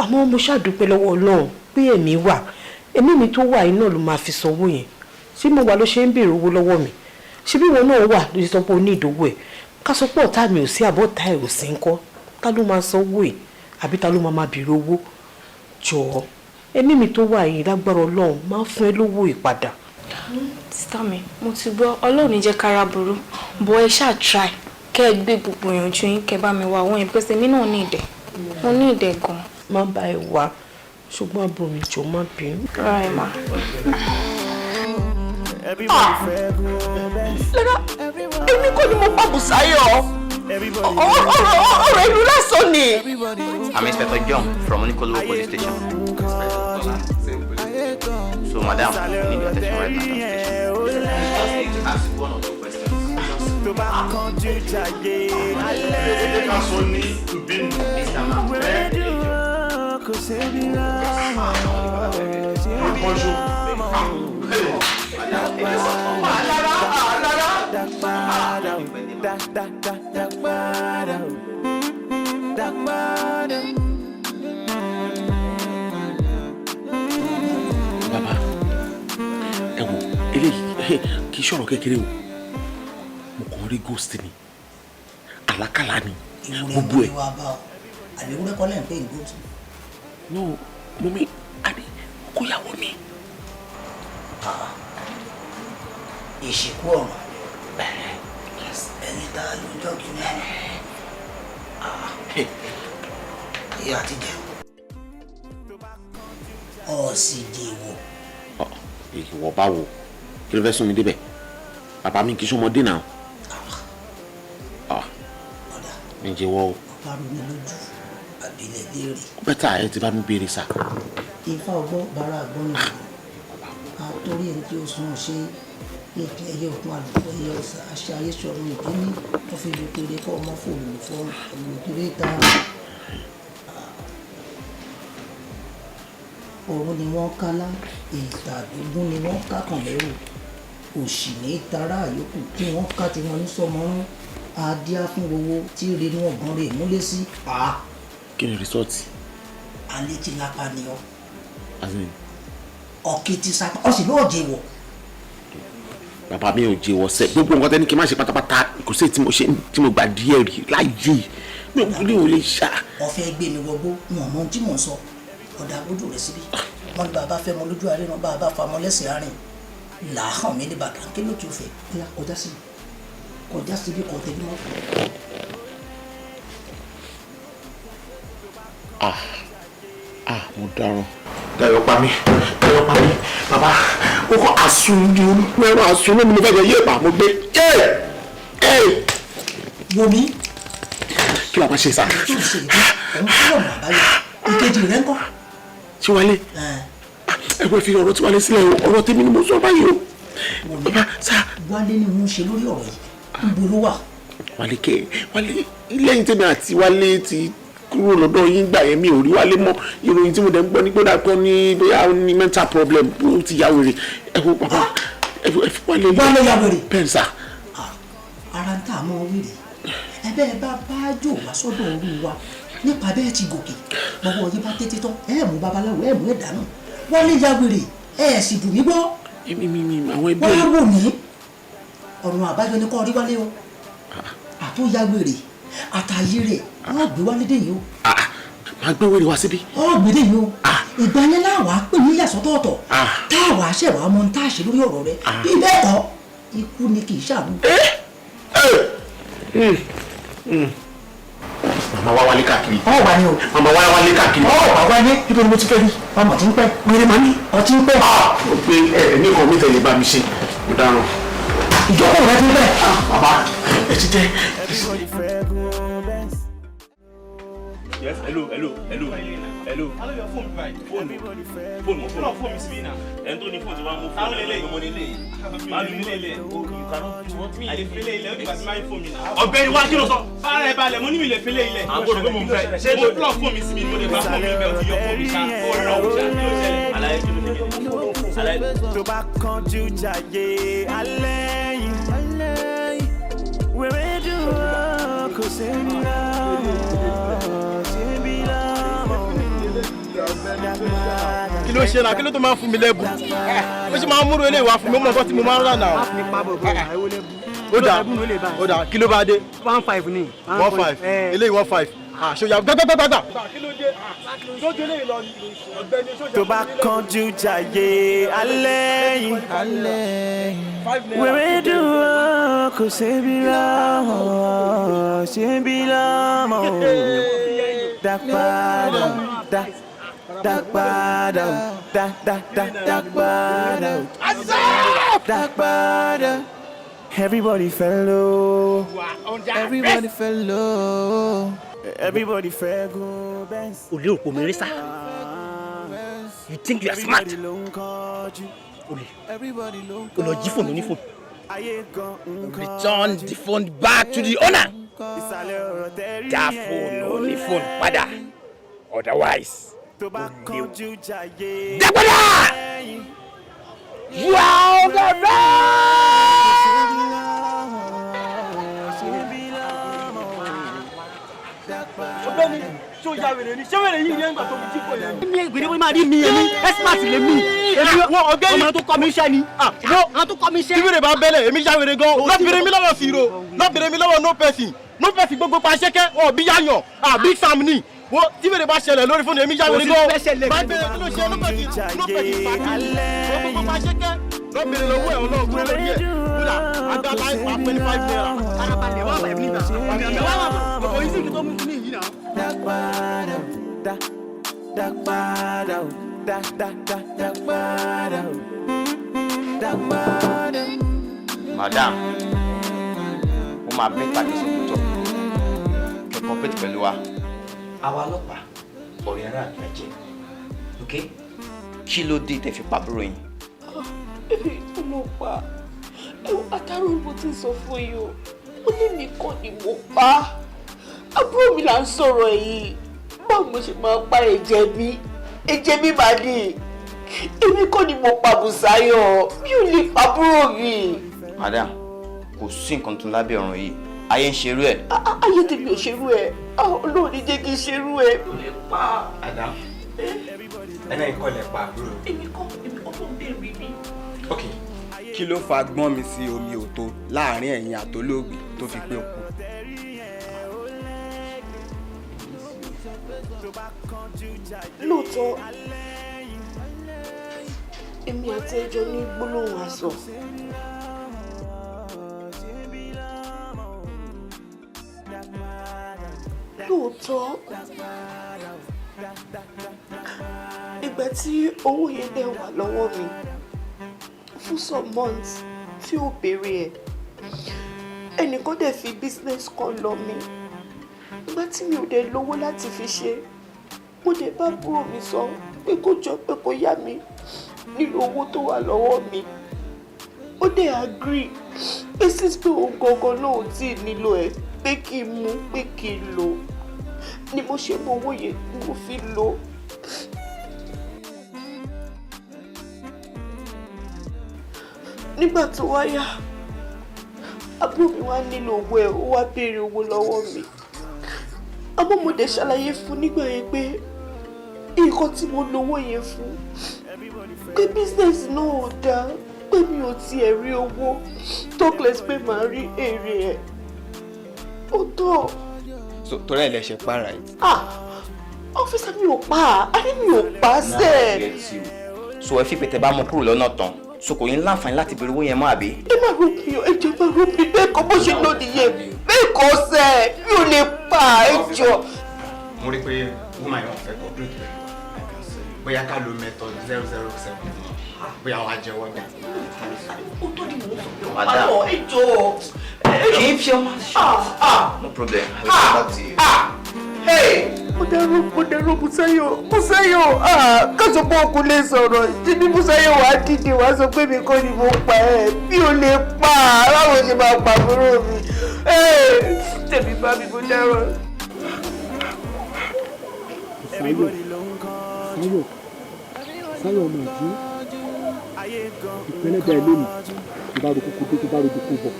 àmọ́ mo ṣàdúpẹ́ lọ́wọ́ Ọlọ́run pé ẹ̀mí wà ẹ̀mí mi tó wà yìí náà ló máa fi sanwó yẹn ṣé mo wà ló ṣe ń béèrè owó lọ́wọ́ mi ṣé bí wọn náà wà ló ṣe sọ pé o ní ìdówó ẹ̀ ká sọ pé ọ̀tá mi ò sí àbọ̀ ọ̀tá ẹ̀ ò sí ńkọ́ ta ló máa sanwó ẹ̀ àbí ta ló máa béèrè owó jọ̀ọ́ ẹ̀mí mi tó wà yìí lágbára Ọlọ́run máa fún ẹ lówó ìpadà. sista mi mo ti gbọ́ Ọlọ́run ní jẹ́ kára burú bọ́ ẹ ṣáà try kẹ́ ẹ gbé gbogbo ìyànjú yín kẹ́ bá mi wá àwọn ìpèsè mi náà ní ìdẹ mo ní ìdẹ gan. má bá ẹ wá ṣùgbọ́n àbúrò mi jọ má bínú. rárá ẹ má. lọ́dọ̀ èmi kọ́ ni mo pa Bùsáyọ̀ ọ̀rọ̀ ìlú lásán ni. I'm Inspector John from Onikolowo Police Station. So, madam, you need your attention right now. Just need to ask you one or two questions. Bàbá ẹ wò eléyìí kì í ṣọ̀rọ̀ kékeré o mo kàn rí ghost ni àlákàlà ni gbogbo ẹ̀. àbẹ̀wúrẹ́ kọ́ lẹ́yìn pé ghost. no mo mi àbí kó yàwó mi. ìsìnkú ọ̀rọ̀ ẹni tá a ló ń jọ́kì ní ìyá àti jẹ́ ọ̀sìn dèwọ̀. ìwọ báwo kí ló fẹ́ sún mi débẹ̀ bàbá mi kì í sọmọdé náà. mi jẹ́ wọ́ o. ọ̀pá mi lójú àbílẹ̀ léèrè. bẹ́tà ẹ ti bá mi béèrè sá. ifá ọgbọ́n bára àgbọ́n nìyẹn àtòrí ẹni tí ó sún ṣe ètò ẹyẹ òkun àlùkò ẹyẹ ọ̀sà àṣà ayé sọ̀rọ̀ ìdíní tó fi lè péré kọ́ ọmọ fòlù fún olùkéré ta. òun ni wọ́n kálá ìtàdógún ni wọ́n kákàn lẹ́rù òṣì ní tara àyókù tí wọ́n ká ti wọn ní sọmọrún adíá fún owó tí ire ní ọ̀gbọ́n rẹ̀ múlé sí. kí ni rìsọ́ọ̀tì. alẹ́ ti lápá ni ọ ọ̀kẹ́ ti sápá ọ sì lóò jẹ wọ̀. bàbá mi ò jẹ wọ sẹ gbogbo nǹkan tẹ́ ní kí n má ṣe pátápátá kò sí tí mo ṣe tí mo gbà díẹ̀ rí láyé mi ò kúlẹ̀ ò lè ṣá. ọ̀fẹ́ gbé mi wọgbó wọn mọ tí mò ń sọ ọ̀dà gbójú rẹ̀ síbí wọn ní bàbá fẹ́ mọ lójú àárẹ̀ náà bàbá fa mọ lẹ́sẹ̀ àárín làáhàn mi ní bàtà kí ló ti fẹ́ kí á kọjá síbi kọ tẹ́bí mọ́. mo dáràn. Dayọ̀ pa mí bàbá ó kọ́ àsun ní mẹ́rọ àsun ní mi fẹ́ yẹ yé bà mo gbé. Wòmí kí la máa ṣe sá. tó ṣe ìdí òun fún ọ̀nà àbáyọ ìkejì rẹ̀ ń kọ́. tí wálé ẹgbẹ́ fi ọ̀rọ̀ tí wálé sílẹ̀ ọ̀rọ̀ tèmi ni mo sọ báyìí o. bàbá sá. wálé ni mo ń ṣe lórí ọ̀rọ̀ yìí ń bolo wà. wálé lẹ́yìn tèmi àti wálé ti kúrò lọ́dọ̀ yín gbà yẹn mi ò rí wálé mọ́ ìròyìn tí mo dẹ̀ ń gbọ́ ní gbọ́dọ̀ pé ní bóyá ó ní mental problem ó ti ya wèrè ẹ wo bàbá ẹ fi wálé ya wèrè. bẹ́ẹ̀ sá. ara ń tà mọ́ wèrè ẹbẹ́ bá bá jò wá sọ́dọ̀ orí wa nípa bẹ́ẹ̀ ti gòkè gbogbo ọdún bá tètè tán mú babaláwo mú ẹ̀dánù wálé ya wèrè sì dùn mí gbọ́. àwọn ẹbí wọ́n á wò mí ọ̀run àbájọ ni kò rí wálé o àtó ya wèrè àtàyè rẹ̀ wọ́n gbé wálé dé yìí o. máa gbé wèrè wá síbí. wọ́n gbé dé yìí o ìgbà yẹn láwàá pè ní ìyàsọ́tọ̀ọ̀tọ̀ táwa ṣẹ̀wá mọ tá a ṣe lórí ọ̀rọ̀ rẹ̀ bí bẹ́ẹ̀ kọ́ ikú ni kì í ṣàánú. màmá wá wálé káàkiri. ọ̀ wá ní o. màmá wá wálé káàkiri. ọ̀ wá wálé ibi ni mo ti fẹ́ rí ọmọ tí ń pẹ́ wéré màá ní ọtí ń pẹ́. ó pé ẹ̀mí kan mi tẹ̀lé bá mi ṣe mo dáràn. ìjókòó rẹ ti bẹ́ẹ̀. bàbá ẹ ti jẹ́. Yes, hello. Hello, your phone by. Phone mi síbí náà. Ẹni tó ní fóònù tí wọ́n mú fóònù. Àwọn lélẹ̀ ìgbìmọ̀ lélẹ̀. Máa lu lélẹ̀. Mi lè fẹ́lẹ̀ ilẹ̀, ó dìgbà tí máa ń fóònù mi náà. Ọ̀gbẹ́ni wá kí ló sọ. Fara ẹ̀ balẹ̀, mo ní mi lè fẹ́lẹ̀ ilẹ̀. Àgbọ̀dọ̀ pé mo ń fẹ́. Ṣé mo plọ̀ fóònù mi síbí ni mo lè bá fóònù mi bẹ́ẹ̀ ó ti yọ fóònù mi ṣá. Ó rẹ̀ ọ̀hún ṣá, kí ló ṣẹlẹ̀? Àlàyé kí ló ṣẹlẹ̀? Àlàyé. Tó bá kánjú jàyè alẹ́ yìí. Wèrè dùn kò sí ní kí ló ṣe náà kí ló tó máa ń fún mi lẹ́bùn ó ṣe máa ń múrò eléyìí wá fún mi ó mọ̀ nǹkan tí mo máa ń rà náà. ó dà kí ló bá dé. 1.5 ni. 1.5 eléyìí 1.5 àṣọyà gbàgbàgbàgbà. kí ló dé sójú eléyìí lọ ni ọ̀gbẹ́ni sójà. tó bá kánjú jàyè alẹ́ yìí wèrè dùn kò ṣebi lámọ̀ ṣebi lámọ̀ dàgbàdà dàgbàdà. Everybody fell low. Everybody fell low. Everybody fell go Benz. Olè òpó mi rí sá. You think you are smart? Olè. O lọ jí fóònù onífóònù. Return the phone back to the owner. Dá fóònù onífóònù padà. Otherwise. Dàgbàdà! You are on the ọ̀gbẹ́ni tó ya wèrè ni ṣé wèrè yìí ní ẹgbà tó fi jí kò yẹn. mi ìgbèrè wọn máa rí mi èmi expert lè mi èmi wọn ọ̀gbẹ́ni ọmọ tó kọ́ mi iṣẹ́ ni wọn tó kọ́ mi iṣẹ́. tí wèrè bá bẹ́lẹ̀ èmi ya wèrè gan lọ́bìnrin mi lọ́wọ́ sí ro lọ́bìnrin mi lọ́wọ́ no person gbogbo pa ṣẹ́kẹ́ wọn bí yáyàn big sam ni wo tí wèrè bá ṣẹlẹ̀ lórí fóònù èmi ya wèrè gan bá bẹ̀rẹ̀ kí ló ṣe no person pàtì gbogbo pa ṣẹ́kẹ́ lọ́bìnrin lọ́wọ́ ẹ̀ ọlọ́ọ̀gbọ́n lórí ẹ̀ kúlà àgbà láì pa 25 naira. arábàlẹ̀ wà wà nígbà ọkọ̀ yìí sì kí tó mú ní ìyí náà. Madam, ó máa bẹ́ tàbí ṣòkòtò kí compete pẹ̀lú wa. Àwa ọlọ́pàá ọ̀rẹ́ ara àgbà jẹ́ ok kí ló dé tẹ́ fi pàbúrò yín. ọlọ́pàá àtàrò mo ti sọ fún yìí o ó ní mi kàn ní mo pa àbúrò mi là ń sọ̀rọ̀ yìí báwo mo ṣe máa pa ẹ̀jẹ̀ mi máa ní èmi kàn ní mo pa Bùsáyọ̀ mi ò lè pa àbúrò mi. Madam, kò sí nǹkan tó lábẹ́ ọ̀run yìí ayé ń ṣerú ẹ̀. ayé tèmi ò ṣerú ẹ̀ Ọlọ́run ní jẹ́ kí n ṣerú ẹ̀ mi ò lè pa. Adam ẹnà ìkọlẹ̀ pa àbúrò. èmi kọ́ tó ń bèrè mi. ok kí ló fa gbọ́n mi sí omi òtó láàrin ẹ̀yin àtolóògbé tó fi pé òkú. lóòótọ́ èmi àti ẹjọ́ ní gbólóhùn àsọ. lóòótọ́ ìgbà tí owó yẹn dẹ̀ wà lọ́wọ́ mi fún some months tí ó béèrè ẹ̀ ẹnìkan dẹ̀ fi business kan lọ mí ìgbà tí mi ò dẹ̀ lówó láti fi ṣe mo dẹ̀ bá búrò mi sọ pé kó jọ pé kó yá mi nínú owó tó wà lọ́wọ́ mi ó dẹ̀ agree pé sísè pé òun gangan náà ò tí ì nílò ẹ̀ pé kí n mú pé kí n lò ni mo ṣe mọ owó yẹn mo fi lò. Nígbà tó wá yá àbúrò mi wá nílò owó ẹ̀ ó wá béèrè owó lọ́wọ́ mi àmọ́ mo dẹ̀ ṣàlàyé fún nígbà yẹn pé nǹkan tí mo lówó yẹn fún pé business náà ò dáa pé mi ò tiẹ̀ rí owó tó close pé màá rí èrè ẹ̀ ó tọ́. so torí ẹ̀ lẹ ṣe para yìí. ọ́fíìsì mi ò pa á ní mi ò pa á sẹ́ẹ̀. so ẹ fi pètè bá mọ kúrò lọ́nà tán so kò yín láǹfààní láti béèrè owó yẹn mọ́ àbí. ẹ má rò mí o ẹjọ má rò mí bẹ́ẹ̀ kọ́ bó ṣe lọ nìyẹn bẹ́ẹ̀ kọ́ sẹ́ẹ̀ mi ò lè pa ẹjọ. mo rí i pé woman yóò fẹ́ cooperate pẹ̀lú bóyá ká lo method 007 bóyá wàá jẹ́wọ́ gbà. ó tó di mò ń sọ pé wàá lọ ẹjọ. keep your mouth shut. No problem. I will come back to you. Hey! Mo dẹ̀rọ Bùsáyọ̀, kásọ̀ pé òkú lè sọ̀rọ̀, tí bí Bùsáyọ̀ wá dìde wá sọ pé mi kọ́ ni mo pa ẹ̀, bí o lè pa aláwọ̀ ṣe máa pa àbúrò mi. Tẹ̀mí bá mi mo dẹ̀rọ. Sáyọ̀ ọmọ àjí, ìpínlẹ̀ bẹ́ẹ̀ lónìí, tó bá rògbò kúndé tó bá rògbò kú bọ̀,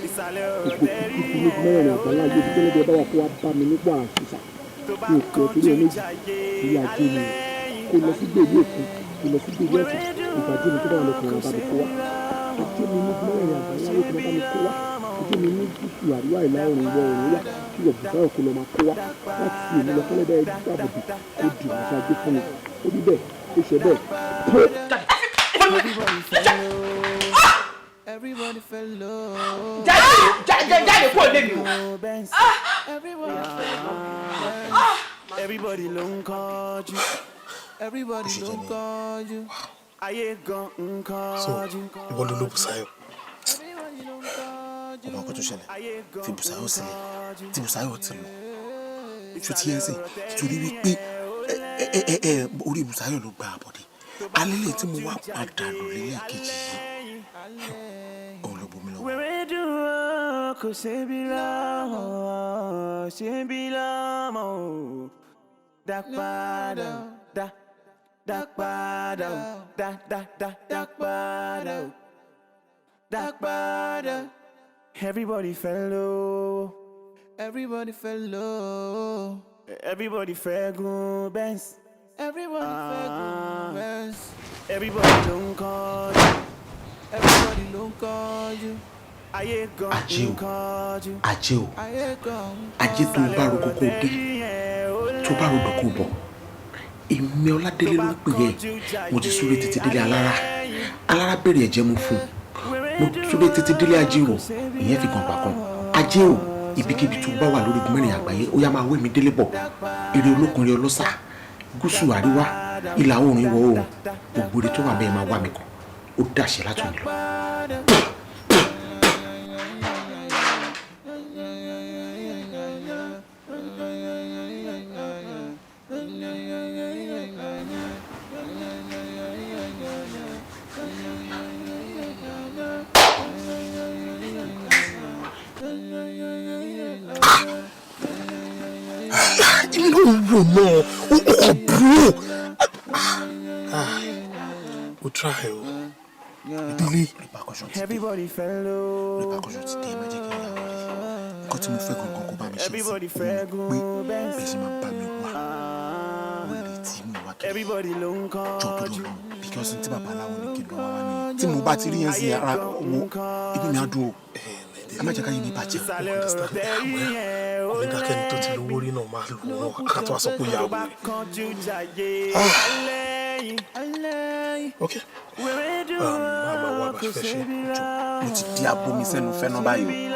ògbó kúkú ní mẹ́rin àgbáyé ayé ìpínlẹ̀ bẹ́ẹ̀ bá wà kó wá bá mi nípò àṣìṣà. Mi ò pẹ́ torí ẹ méjì torí ajé mi kó lọ sí gbèlú òkú kó lọ sí gbèlú ẹ̀sìn ìbàjẹ́ mi tó bá wọn lọkùnrin ọba mi kó wá ajé mi ní mẹ́rin àgbáyé ayé tó bá mi kó wá ajé mi ní gúúsù àríwá ìlà oòrùn ìwọ̀ oòrùn wá kí Bùsáyọ̀ kó lọ máa kó wá láti èmi lọ fẹ́lẹ́ bẹ́ẹ̀ dáàbòbò ó di ìrìnsà gbé fún mi ó bí bẹ́ẹ̀ ó ṣe bẹ́ẹ̀. Everybody fell low. Jáde kúrò lé mi o. Everybody ló ń kánjú. Everybody ló ń kánjú. Ayé gan ń kánjú. Ìwọ ló ló Bùsáyọ̀. Ọmọ ọkọ tó ṣẹlẹ̀ fi Bùsáyọ̀ sílẹ̀ tí Bùsáyọ̀ ti lọ. Ṣó ti yẹn sìn torí wípé orí Bùsáyọ̀ ló gba àbọ̀dé. Alẹ́lẹ̀ tí mo wá padà lò lẹ́lẹ́kejì yìí. Òun ló bomi lọ́wọ́. Wẹ́rẹ́ dúró kò ṣe bí lámọ̀ ṣe bí lámọ̀ o. Dá padà o, dá padà o, dá padà o, dá padà. Everybody fell low. Everybody fell low. Everybody fẹ́ gun Benz. Everybody fẹ́ gun Benz. Everybody ló ń kánjú. Everybody ló ń kánjú. Ayé gan ń kánjú. Ajé o ajé tó bá ro kókó dé tó bá ro dọ̀kọ̀ bọ̀ èmi Ọládélé ló ń pè é mo ti súré títí délé alára bẹ̀rẹ̀ ẹ̀jẹ̀ mu fún un mo súré títí délé Ajérò ìyẹn fi gàngbà kan ajé o ibikíbi tó bá wà lórí mẹ́rin àgbáyé ó yá máa wé mi délé bọ̀ eré olókùnrin ọlọ́sà gúúsù àríwá ìlà oòrùn ìwọ̀ oòrùn gbogbo eré tó wà bẹ́ẹ̀ máa wà mí kan ó dàṣẹ látòun lọ. Èmi ló ń wò náà ó kọ̀ búrò. Mo try o. Ìdílé repercussion ti dé. Repercussion ti dé ẹ má jẹ́ kí n yà wọlé. Nǹkan tí mo fẹ́ gangan kó bá mi ṣe sí òun pé bẹ́ẹ̀ sì máa bá mi wá. Olè tí mo wá kiri. Jọ tó lọ because tí bàbá aláwọ̀ ní kí n lọ wá wá ní. Tí mo bá ti rí yẹn sí ara wo ibi mi á dùn o. Ẹ má jẹ́ ká yín ní ìbàjẹ́. Ọ̀lẹ́dà kẹ́ni tó ti lówó rí náà máa lò wọ́n akátó aṣọ pé ìyàwó rẹ̀. Ok. Màmá wa bá fẹ́ ṣe jọ. Mo ti di abomi sẹ́nu fẹ́nà báyìí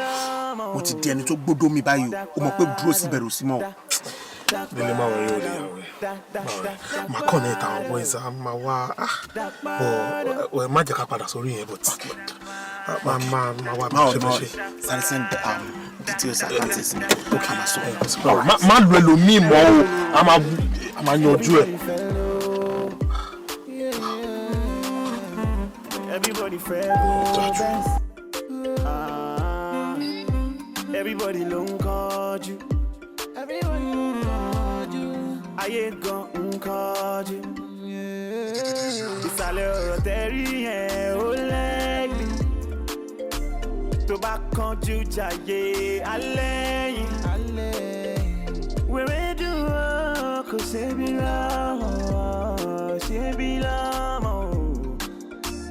o. Mo ti di ẹni tó gbódó mi báyìí o. O mọ̀ pé dúró síbẹ̀ rò sí mọ́ o. Délé máa wọ̀nyí òde ìyàwó ẹ̀. Màá kàn ní ìta àwọn boys á máa wá. Bọ̀ má jẹ́ ká padà sórí yẹn but máa wá bí ṣe fẹ́ ṣe. Sáré send details àkáǹtì sí mi ó kì í máa sọ má lu ẹlòmíì mọ́ o a máa yanjú ẹ̀. Everybody fair, everybody ló ń kọjú. Everybody ló ń kọjú. Ayé gan ń kọjú. Ìsàlẹ̀ ọ̀rọ̀ tẹ́rí yẹn ó lẹ́gbẹ̀ẹ́. Tó bá kánjú jàyè alẹ́ yìí. Wèrè dúró kò ṣebi lọ́mọ, ṣebi lọ́mọ.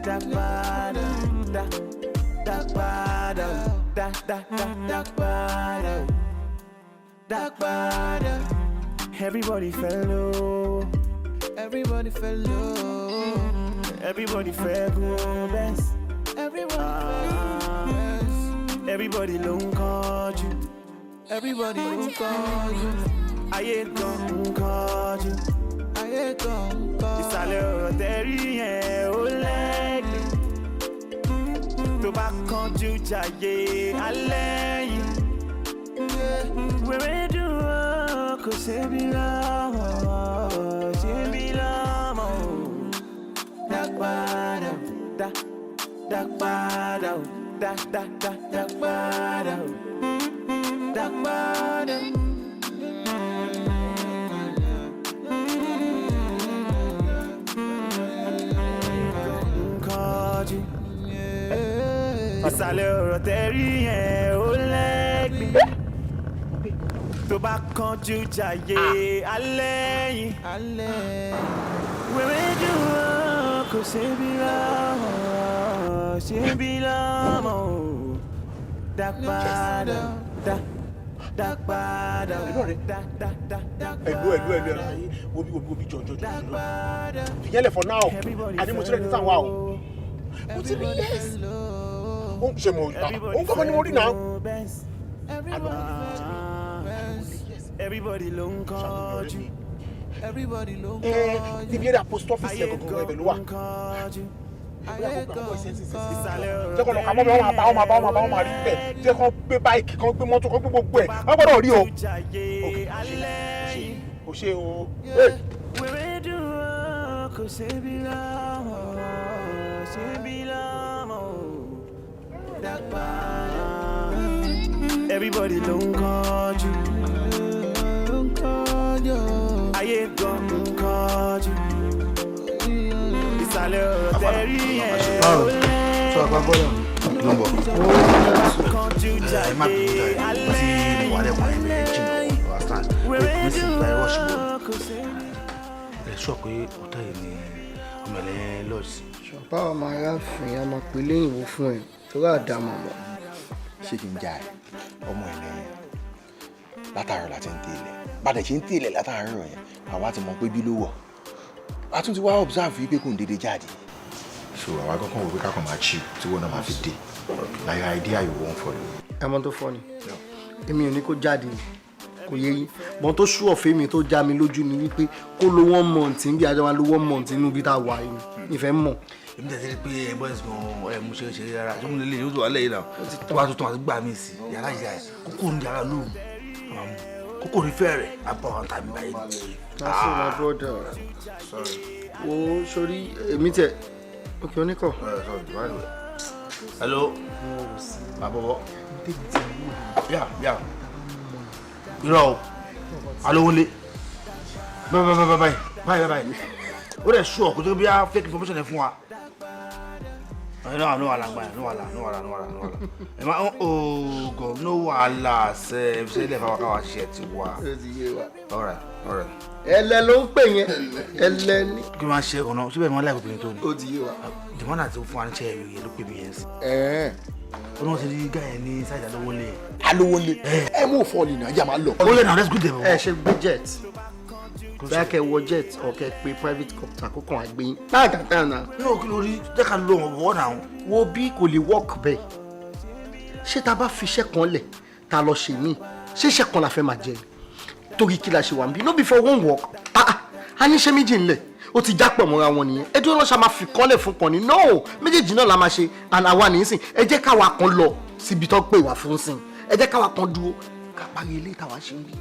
Dakpada, dakpada, dakpada. Everybody fell low. Everybody fell low. Everybody fell good dance. Everybody ló ń kọjú. Everybody ló ń kọjú. Ayé gan ń kọjú. Ayé gan ń kọjú. Ìsàlẹ̀ ọ̀rọ̀ tẹ́rí yẹn ó lẹ́gbẹ̀ẹ́. Tó bá kánjú jàyè alẹ́ yìí. Wèrè dúró kò ṣebi lọ́mọ, ṣebi lọ́mọ. Dakpada, dakpada, dakpada, dakpada. Ìsàlẹ̀ ọ̀rọ̀ tẹ́rí yẹn ó lẹ́gbẹ̀ẹ́. Tó bá kánjú jàyè alẹ́ yìí. Wèrè dúró kò ṣebi lọ́mọ, ṣebi lọ́mọ. Dakpada, dakpada. Ẹ̀lú wobi jọjọ. Fìyẹ́lẹ̀ for now. Adémọ̀tí rẹ̀ ní sáwọn wa o. Mo ti rí yes. Ó ń ṣe mo ó kọ́kọ́ ni mo rí náà. Everybody ló ń kọjú. Everybody ló ń kọjú. Níbi eré post office yẹn gbogbo ẹ̀bẹ̀ ló wà. Jẹ́ kó lọ kà mọ́ mi, wọ́n máa rí bẹ́ẹ̀. Jẹ́ kó gbé báìkì, kó gbé mọ́tò, kó gbé gbogbo ẹ̀. Wọ́n gbọ́dọ̀ rí o. Kò ṣe o. Wèrè dúró kò ṣebi lọ́mọ, ṣebi lọ́mọ. Everybody ló ń kọjú. Ayé gan ń kọjú. Ìsàlẹ̀ ọ̀rọ̀ tẹ́rí yẹn ó lẹ́gbẹ̀ẹ́. Ló ń bọ̀. Kánjú jàyè alẹ́ yìí. Wèrè dúró kò ṣebi. Ẹ sọ pé ọ̀tá yìí ni ọmọ ẹ̀lẹ́ lọ́ọ̀sì. Báwo máa ráfin a máa pè léyìnbó fún ẹ torí àdàmọ̀ mọ́. Ṣé kí n já ẹ ọmọ ẹ̀ lẹ́yìn látàárọ̀ láti ń tẹ̀lé bàdẹ̀ ṣe ń tẹ̀lé látàárọ̀ yẹn àwa ti mọ̀ pé bí ló wọ̀ a tún ti wá observe yìí pé kò ń dédé jáde. so àwa kankan wò pé kákan máa chill tí wọn náà máa fi dé na your idea you wan follow. ẹ mọ̀ tó fọ́ ni èmi ò ní kó jáde kò yé yín bọ́n tó ṣú ọ̀fẹ́ mi tó já mi lójú ni wípé kó lo 1 month bí ajá wa lo 1 month nínú bí tá a wà yìí ìfẹ́ mọ̀. èmi tẹ̀sí pé ẹ̀gbọ́n ẹ̀sìn gan ẹ̀ mú ṣe rárá tí mo lè lè yóò tó wà lẹ́yìn náà tó bá tuntun àti gbà mí sí yàrá ìyá ẹ̀ kókó ní yàrá lóhùn kókó ní fẹ́ẹ̀rẹ̀ àbọ̀ àwọn tàbí báyìí. that's my brother wo sori èmi tẹ òkè oníkọ. hello àbọ̀bọ̀ yà irọ́ o alówólé báyìí ó dẹ̀ ṣú ọ̀kú tó bí a fake information ẹ̀ fún wa no wàhálà gbà yẹn no wàhálà ẹ máa ń oògùn no wàhálà ṣe ṣe ilé ìfowópamọ́ ṣe ti wá alright. ẹlẹ ló ń pè yẹn ẹlẹ ní. kí ló máa ṣe ọ̀nà síbẹ̀ ni wọ́n láì obìnrin tó ní. ó ti yé wa. dìmọ́nà tí ó fún wa ní ṣẹ́yẹ̀ yẹn ló pè mí yẹn sí. ó ní wọ́n ti rí gáyẹ̀ ní sáìdì alówólé. alówólé ẹ mú fọ́ọ̀lì náà yà máa lọ. ó yẹ náà let's go there. ẹ ṣe gbé jet bóyá kẹ wọ jet or kẹ pé private copter kó kàn wá gbé yín. náà kàtà náà. náà kí ló rí jẹ́ ká lo ọ̀wọ́ náà. wo bí kò lè work bẹ́ẹ̀ ṣé ta bá fi iṣẹ́ kan lẹ̀ ta lọ ṣe mí ṣé iṣẹ́ kan la fẹ́ máa jẹ torí kí la ṣe wà níbí no be for one work a ní ṣe méjì ńlẹ̀ ó ti jápọ̀ mọ́ra wọn nìyẹn ẹ dúró lọ́sà máa fi kọ́lẹ̀ fún kan ní no méjèèjì náà la máa ṣe and àwa nìyí sìn ẹ jẹ́ káwa kan lọ síbi tó pè wá fún sìn ẹ jẹ́ káwa kan dúró ká parí ilé táwa ṣe ń bí.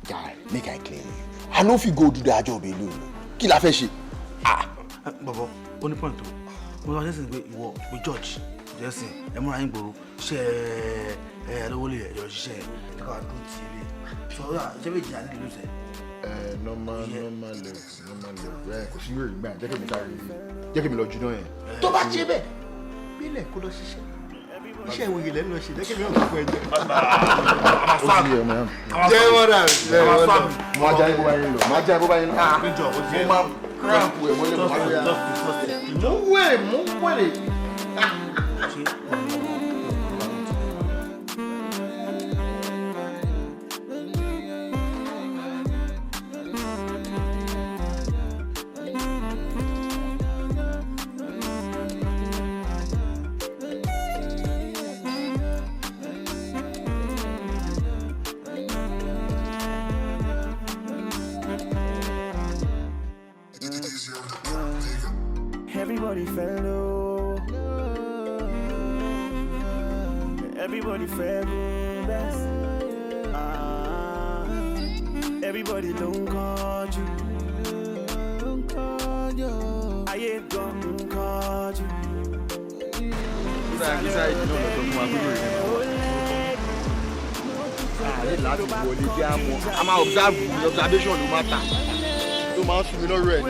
Guy, make I clear you. I no fit go do that job alone. Kí la fẹ́ ṣe? Bọ̀bọ̀ ó ní point o mo wá sẹ́sìn pé ìwọ pé George jẹ́sìn ẹ múra yín gbòòrò ṣe ẹ lówólè ẹ̀jọ̀ ṣiṣẹ́ ẹ̀ káwa dùn tì í lé sọ̀rọ̀ ṣé méjì á nílò sẹ́. Normal level kò sí yóò rí gbà jẹ́ kí mi lọ juná yẹn. Tó bá ṣe bẹ́ẹ̀ bílẹ̀ kó lọ ṣiṣẹ́ iṣẹ́ ìwé ilẹ̀ ń lọ ṣe jẹ́ kí mi náà fún ẹ jẹ. Jẹ́ wọ́n dà mo ajá ibó báyìí lọ mo ajá ibó báyìí lọ. Mo máa kúrẹ́ǹpù ẹ̀ mọ́lẹ̀ mo máa gbé yàrá. Mo wẹ̀rẹ̀. Everybody fell low. Everybody fell best. Everybody don't call you. I ain't gonna call you. Láti wọlé jẹ́ àmọ́ a máa observation ló máa tà ló máa ń fún mi lọ́rọ̀ ẹ̀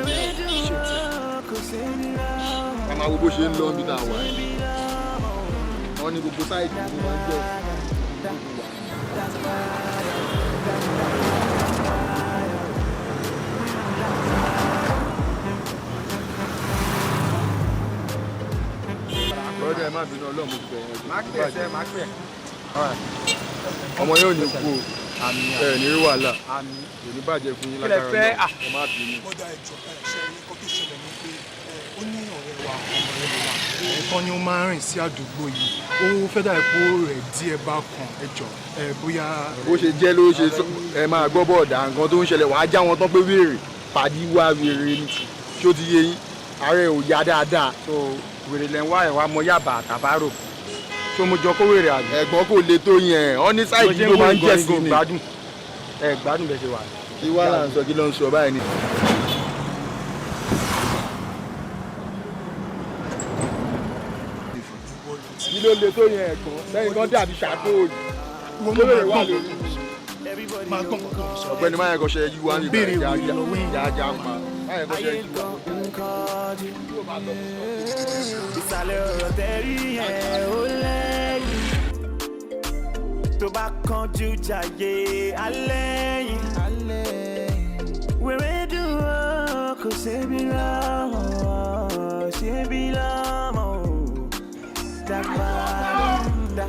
a máa wo bó ṣe ń lọ níbi tá a wà wọ́n ní gbogbo sáìdì tó máa ń jẹ́ ọ̀rọ̀ ẹ̀ má bínú ọlọ́run mo ti bẹ̀rẹ̀ ẹ̀ ọmọ yóò ní kú ẹ ní rí wàhálà kò ní bàjẹ́ fún yín lágbára náà ẹ má bínú. mọ́dà ẹ̀jọ̀ ṣe ní kó tó ṣẹlẹ̀ ní pé ó ní ọ̀rẹ́ wa ẹ̀kan ni ó máa ń rìn sí àdúgbò yìí ó fẹ́ dà epo rẹ̀ díẹ̀ bá kan ẹ̀jọ̀ bóyá. bó ṣe jẹ́ ló ṣe ẹ máa gbọ́ bọ̀ọ̀dà nǹkan tó ń ṣẹlẹ̀ wàá já wọn tán pé wéèrè pàdí wá wéèrè ní ṣó ti yé yín ààrẹ ò yá dáadáa. so wèrè lẹ́ ń wá ẹ̀ wá mọ yàbá àtàbárò so mo jọ kó wèrè àgbẹ̀. ẹ̀gbọ́n kò le tó yẹn ọ ní sáìdì ló máa ń jẹ́ sí ni. gbádùn bẹ́ẹ̀ ṣe wà. kí wàá là ń sọ kí ló ń sọ báyìí ni. kí ló le tó yẹn ẹ̀gbọ́n lẹ́yìn kan dàbí ṣàkóòyì ló lè wà lórí. ọ̀gbẹ́ni máyẹ̀ kọ́ ṣe yí wá nígbà ìyájà pa máyẹ̀ kọ́ ṣe yí wá. ìsàlẹ̀ ọ̀rọ̀ tẹ́rí yẹn ó lẹ́yìn tó bá kánjú jàyè alẹ́ yìí wèrè dúró kò ṣebi lọ́mọ ṣebi lọ́mọ dàgbàdà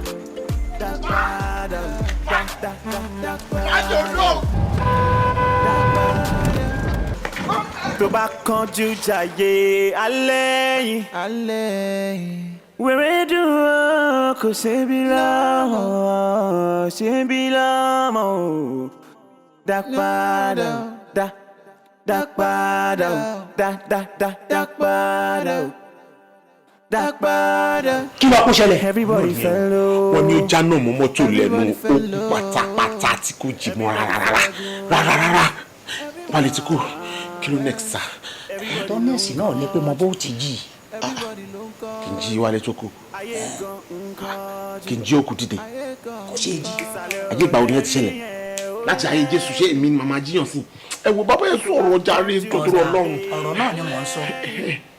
dàgbàdà dàgbàdà. tó bá kánjú jàyè alẹ́ yìí wèrè dúró kò ṣebi lọ́mọ ṣebi lọ́mọ dàgbàdà dàgbàdà dàgbàdà dàgbàdà. kí ló kó ṣẹlẹ̀. wọ́n ní ó já náà mọ́ mọ́tò lẹ́nu ó kú pátápátá tí kò jí mọ́ rárá wálé tí kò kí ló next sa. ọ̀tọ̀ nẹ́ẹ̀sì náà ní pé mo bó ti jí. kì í jí wálé tó kù kì í jí òkú dìde kò ṣe é jí. ayé ìgbà wo ni ẹ ti ṣẹlẹ̀ láti ayé Jésù ṣé èmi ni màmá jíyàn sí ẹ wo bàbá yẹn sọ̀rọ̀ jàre tòtòrò Ọlọ́run. ọ̀rọ̀ náà ni mò ń sọ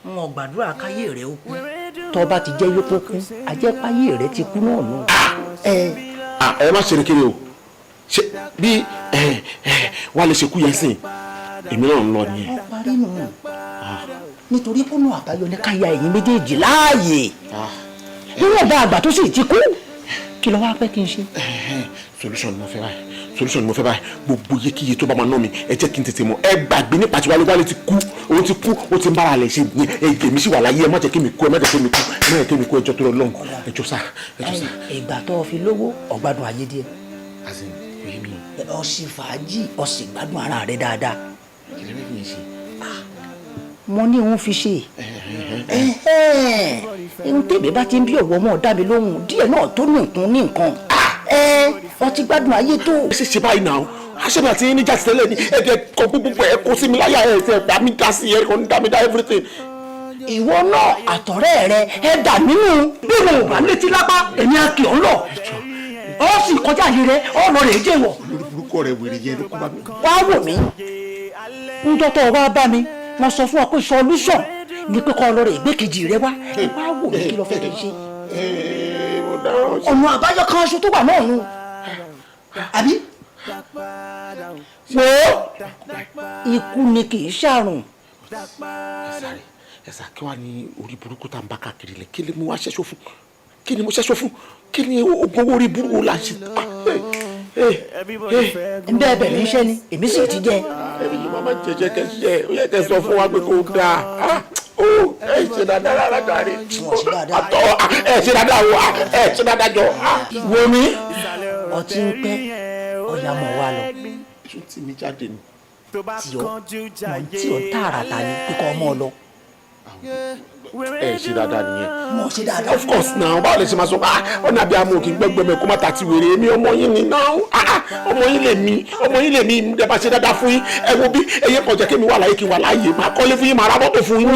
n ò gbàdúrà káyé rẹ̀ ó kú tó bá ti jẹ́ yókù kú ajẹ́páyé rẹ̀ ti kú náà nù. ẹ má ṣe kiri o ṣe bí wàá lè ṣe kú yẹn sìn èmi náà ń lọ nìyẹn. wọ́n parí nù nítorí kọ́nà àbáyọ ní káyà ẹ̀yìn méjèèjì láàyè níwọ̀n bá àgbà tó sì ti kú kí ló wá pẹ́ kí n ṣe. solution ni mo fẹ́ báyìí gbogbo yékiyé tó bá máa ná mi ẹ jẹ́ kí n tètè mọ̀ ẹ gbàgbé nípa tí wálé ti kú òun ti kú ó ti ń bára rẹ̀ ṣe yẹn ẹ̀jẹ̀ mi sì wà láyé ẹ má jẹ́ kí mi kú ẹ má jẹ́ kí mi kú ẹ má jẹ́ kí mi kú ẹjọ́ tó lọ lọ́hùn ẹjọ́ sá. ìgbà tó o fi lówó ọ̀gbádùn ayé díẹ̀ azin oye mi. ó sì fàájì ó sì gbádùn ara rẹ̀ dáadáa. kí lè fi yẹn ṣe. mo ní òun fi ṣe ihun tèmi bá ti ń bí ọ̀wọ́ mọ́ dá mi lóhùn díẹ̀ náà tó nìkan ní nǹkan ọtí gbádùn ayé tó. ẹ ṣe báyìí náà aṣẹ́mi àti yín níjà tẹ́lẹ̀ ni ẹ̀jẹ̀ kan gbogbo ẹ̀ kó sí mi láyà ẹ̀ ṣe ẹ̀dá mi dá sí ẹ̀ kan dá mi dá everything. ìwọ náà àtọ̀rẹ́ rẹ ẹ dà nínú bí mo bá létí lápá èmi á kì ọ́ lọ ọ sì kọjá àyè rẹ ọ lọ rè é jẹ́wọ̀. olórúkọ rẹ wèrè yẹn ló kó bá mi. wá wò mí ń tọ́tọ̀ wá bá mi wọ́n sọ fún ọ pé solution ní pé kọ́ ọ lọ rè ìgbékejì rẹ wá wá wò mí kí lọ fẹ́ kí n ṣe. ọ̀nà àbáyọ kan aṣọ tó wà náà nù àbí wo ikú ni kì í ṣàrùn. ẹ̀sà kí wàá ní orí burúkú tá à ń bá káàkiri lẹ̀ kí ni mo wá ṣẹ́ṣọ́ fún kí ni mo ṣẹ́ṣọ́ fún kí ni ogun owó orí burúkú là ń ṣe. ń bẹ́ẹ̀ bẹ̀ mí iṣẹ́ ni èmi sì ti jẹ́. ẹ̀mí yìí máa jẹjẹ kẹsíṣẹ́ ó yẹ kẹ́ sọ fún wa pé kò dáa ó ẹ ṣe dáadáa rárá jàre àtọ ẹ ṣe dáadáa wo ẹ ṣe dáadáa jọ. wo mi ọtí ń pẹ́ ọ̀yà mọ̀ wá lọ. ṣé tí mi jáde ni. tí ọ tààràtà ni kíkọ́ ọmọ lọ. ẹ ṣe dáadáa nìyẹn. mo ṣe dáadáa. of course náà báwo lè ṣe máa sọ pé ọ̀nà àbí amú kì í gbẹ́gbẹ́mẹ kó má ta ti wèrè èmi ọmọ yín ni náà ọmọ yín lè mí ẹ bá ṣe dáadáa fún yín ẹ wo bí ẹyẹ kọjá kí mi wà láyé kí n wà láàyè máa kọ́lé fún yín máa ra mọ́tò fún yín.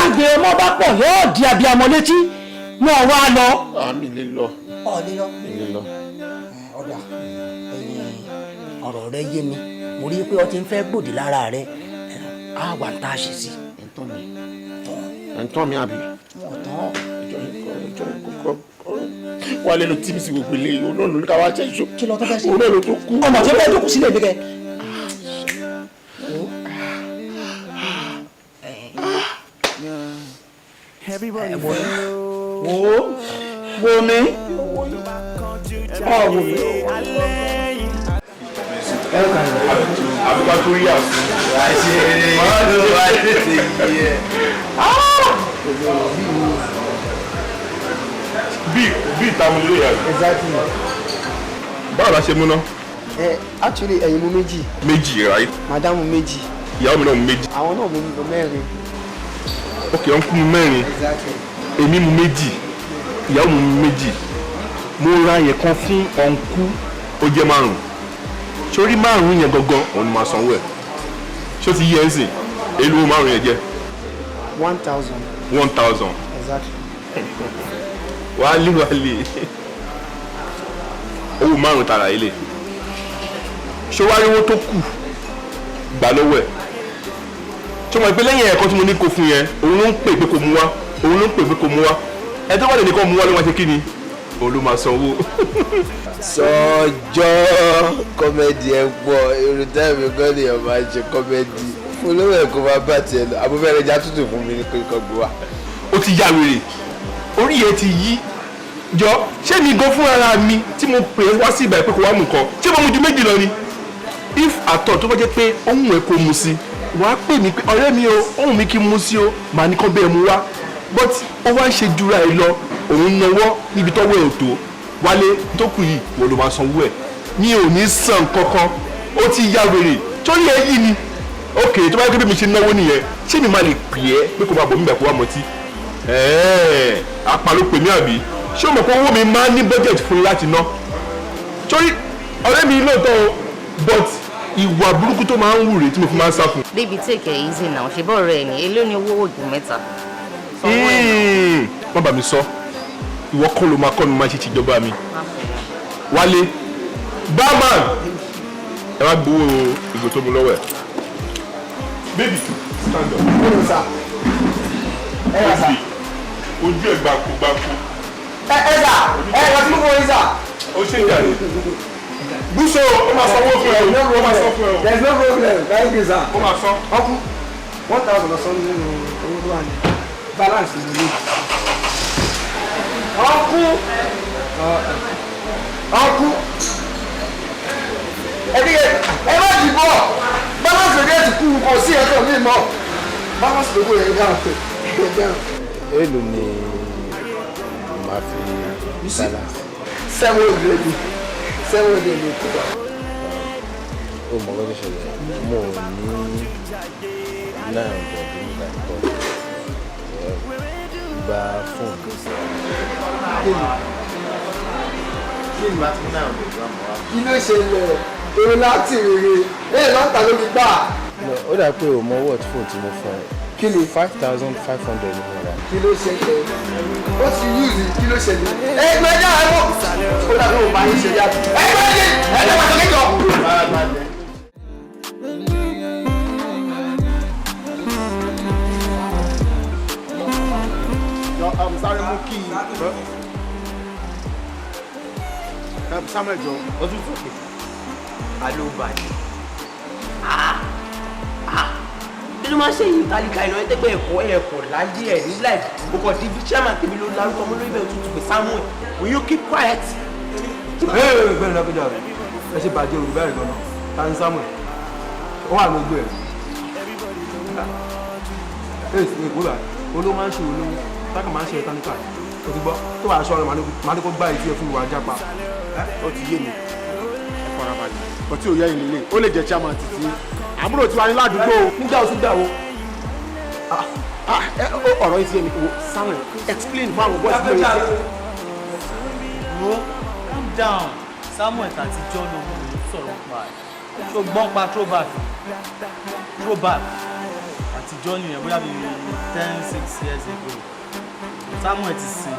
àgbẹ̀ ọmọ bá pọ̀ yóò di abiyamọ létí wọn wá lọ. àmì lè lọ. lè lọ. ọ̀dà ọ̀rọ̀ rẹ yé mi mo rí i pé ọ ti ń fẹ́ gbòdì lára rẹ á wà tá a ṣe sí. ẹ̀ńtọ́ mi àbí. wà lẹ́nu tí mi sì gbogbo ilé yìí olóòlù ní ká wá ṣe ìṣó. kí ló tó fẹ́ ṣe. olóòlù tó kú. ọmọ tí ó fẹ́ jókòó sílẹ̀ mi kẹ́. wo mi. wo mi. àbúkà tó yà fún. bí ìtààmú ló yà. exactly. báwo la ṣe mú ná. Actually ẹ̀yin mú méjì. méjì right. madam mú méjì. ìyàwó mi náà mú méjì. àwọn náà mú mẹ́rin. ok ọ̀n kú mu mẹ́rin. exactly. èmi mú méjì ìyàwó mi mú méjì mo ra yẹn kan fún ọ̀nkú ó jẹ́ márùn-ún sórí márùn-ún yẹn gangan òun ni màá sanwó ẹ̀ ṣó ti yẹ ẹ́ sìn èlò márùn-ún yẹn jẹ́. 1,000. 1,000. exactly. wálé owó márùn-ún tara ilé ṣé wàá rí owó tó kù gbà lọ́wọ́ ẹ̀ ṣé wọ́n pẹ́ lẹ́yìn ẹ̀kọ́ tí mo ní kó fún yẹn òun ló ń pè pé kò mú wá òun ló ń pè pé kò mú wá ẹ tó wà lè ní kó mú wá ló máa ṣe kí ni òun ló máa san owó. sọjọ́ kọ́mẹ́dì ẹ̀ pọ̀ irú táìmù kan ni ọ̀ máa ṣe kọ́mẹ́dì fún olówó ẹ̀ kó máa bá tiẹ̀ lọ abúfẹ́rẹ́ já tútù fún mi ní kíkọ́ gbé wa. ó ti ya wèrè orí yẹn ti yí jọ ṣé mi gan fún ara mi tí mo pè é wá sí ìgbà pé kò wá mú nǹkan ṣé mo mu ju méjì lọ ni if àtọ̀ tó bá jẹ́ pé ohun ẹ̀ kò mu sí wàá pè mí pé ọ̀rẹ́ mi o ohun mi kì í mu sí o màá ní kán bẹ́ẹ̀ mu wá but ó wá ń ṣe jura ẹ lọ òun náwó níbi tọ́wọ́ ẹ̀ ò tó wálé tó kù yìí wọ́n ló máa sanwó ẹ̀ mi ò ní san kankan ó ti ya wèrè torí ẹ yìí ni ok tó bá yẹ kó bí mi ṣe náwó nìyẹn ṣé mi máa lè pè é pé kò máa bọ̀ mí bẹ̀ kó wá mọtí apá ló pè mí àbí ṣé o mọ̀ pé owó mi máa ń ní budget fún mi láti ná torí ọ̀rẹ́ mi lóòótọ́ o but ìwà burúkú tó máa ń wù rèé tí mo fi máa ń sá fún. baby take it easy now ṣe bọ́ọ̀rọ̀ ẹ̀ ní èló ni owó oògùn mẹ́ta. wọ́n bá mi sọ ìwọ kọ́ ló máa kọ́ mi máa ṣe tìjọba mi wálé barman ẹ wá gbowó ìgò tó mu lọ́wọ́ ẹ̀ baby stand up. ojú ẹ̀ gbàkú gbàkú. ẹ sà tí mo fọ yín sà. ó ṣe ìjà rẹ̀ búṣọ ó máa sanwó fún ẹ ó máa sọ fún ẹ o. there is no problem thank you sir. ó máa sọ. ọkú 1,000 ọ̀sán nínú owó tó wà ní balance ìlú. ọkú ẹ má dìbò balance rẹ̀ ti kú kò sí ẹ̀kọ́ mi mọ́ balance lówó yẹn dáhùn. èlò ni màá fi balance. 700 ní ìtura. ó mọ̀ lọ́dún ṣẹlẹ̀ mo ní 900 nígbà tó gba fóònù. kí ló ṣẹlẹ̀ èrò láti rere láta ló fi gbà. ó dà pé o mọ what phone tí mo fún ẹ. kí ni 5,500 ni mo rà. kí ló ṣẹlẹ̀ ó ti yúùsì kí ló ṣẹlẹ̀ ẹgbẹ́ yà á wọ̀ ó dàbí òun bá yín ṣe yá ẹgbẹ́ yìí ẹgbẹ́ pàtó kéjọ. sáré mú kí Samuel jọ ọdún tó pè. alo bàjẹ́ kí ló máa ṣe yìí tálíkà iná ẹ̀ẹ́dẹ́gbẹ́ ẹ̀kọ́ láyé ẹ̀ ní life ọkọ̀ dìbí chairman tèmi ló lárúkọ ọmọ lórí bẹ́ẹ̀ tuntun pé Samuel will you keep quiet. bẹ́ẹ̀ ni ọ̀gbẹ́jà rẹ̀ ẹ ṣe bàjẹ́ olùbẹ́ rẹ̀ gan-an ta ni Samuel ó wà lóògbé ẹ̀ ẹ̀ sì ní ìkólà olówó máa ń ṣe olówó táàkì máa ń ṣe ẹ̀ táníkà o ti gbọ́ tó wàá aṣọ rẹ̀ máa ní kó gbá ìdí ẹ̀ fún ìwà jápa ó ti yé mi ẹ fara balẹ̀ kò tí ò yẹ ìlú ilé ó lè jẹ́ chairman títí àbúrò tí wàá ní ládùúgbò nígbà wo sí gbà wo. ọ̀rọ̀ yìí ti yé mi wo Samuel explain fún àwọn bọ́ọ̀sì lórí iṣẹ́. bro calm down Samuel àti John ló ń sọ̀rọ̀ pa ẹ̀ tó gbọ́n pa throwback àti John yẹn bóyá bíi 10-6 years ago Samuel ti sìn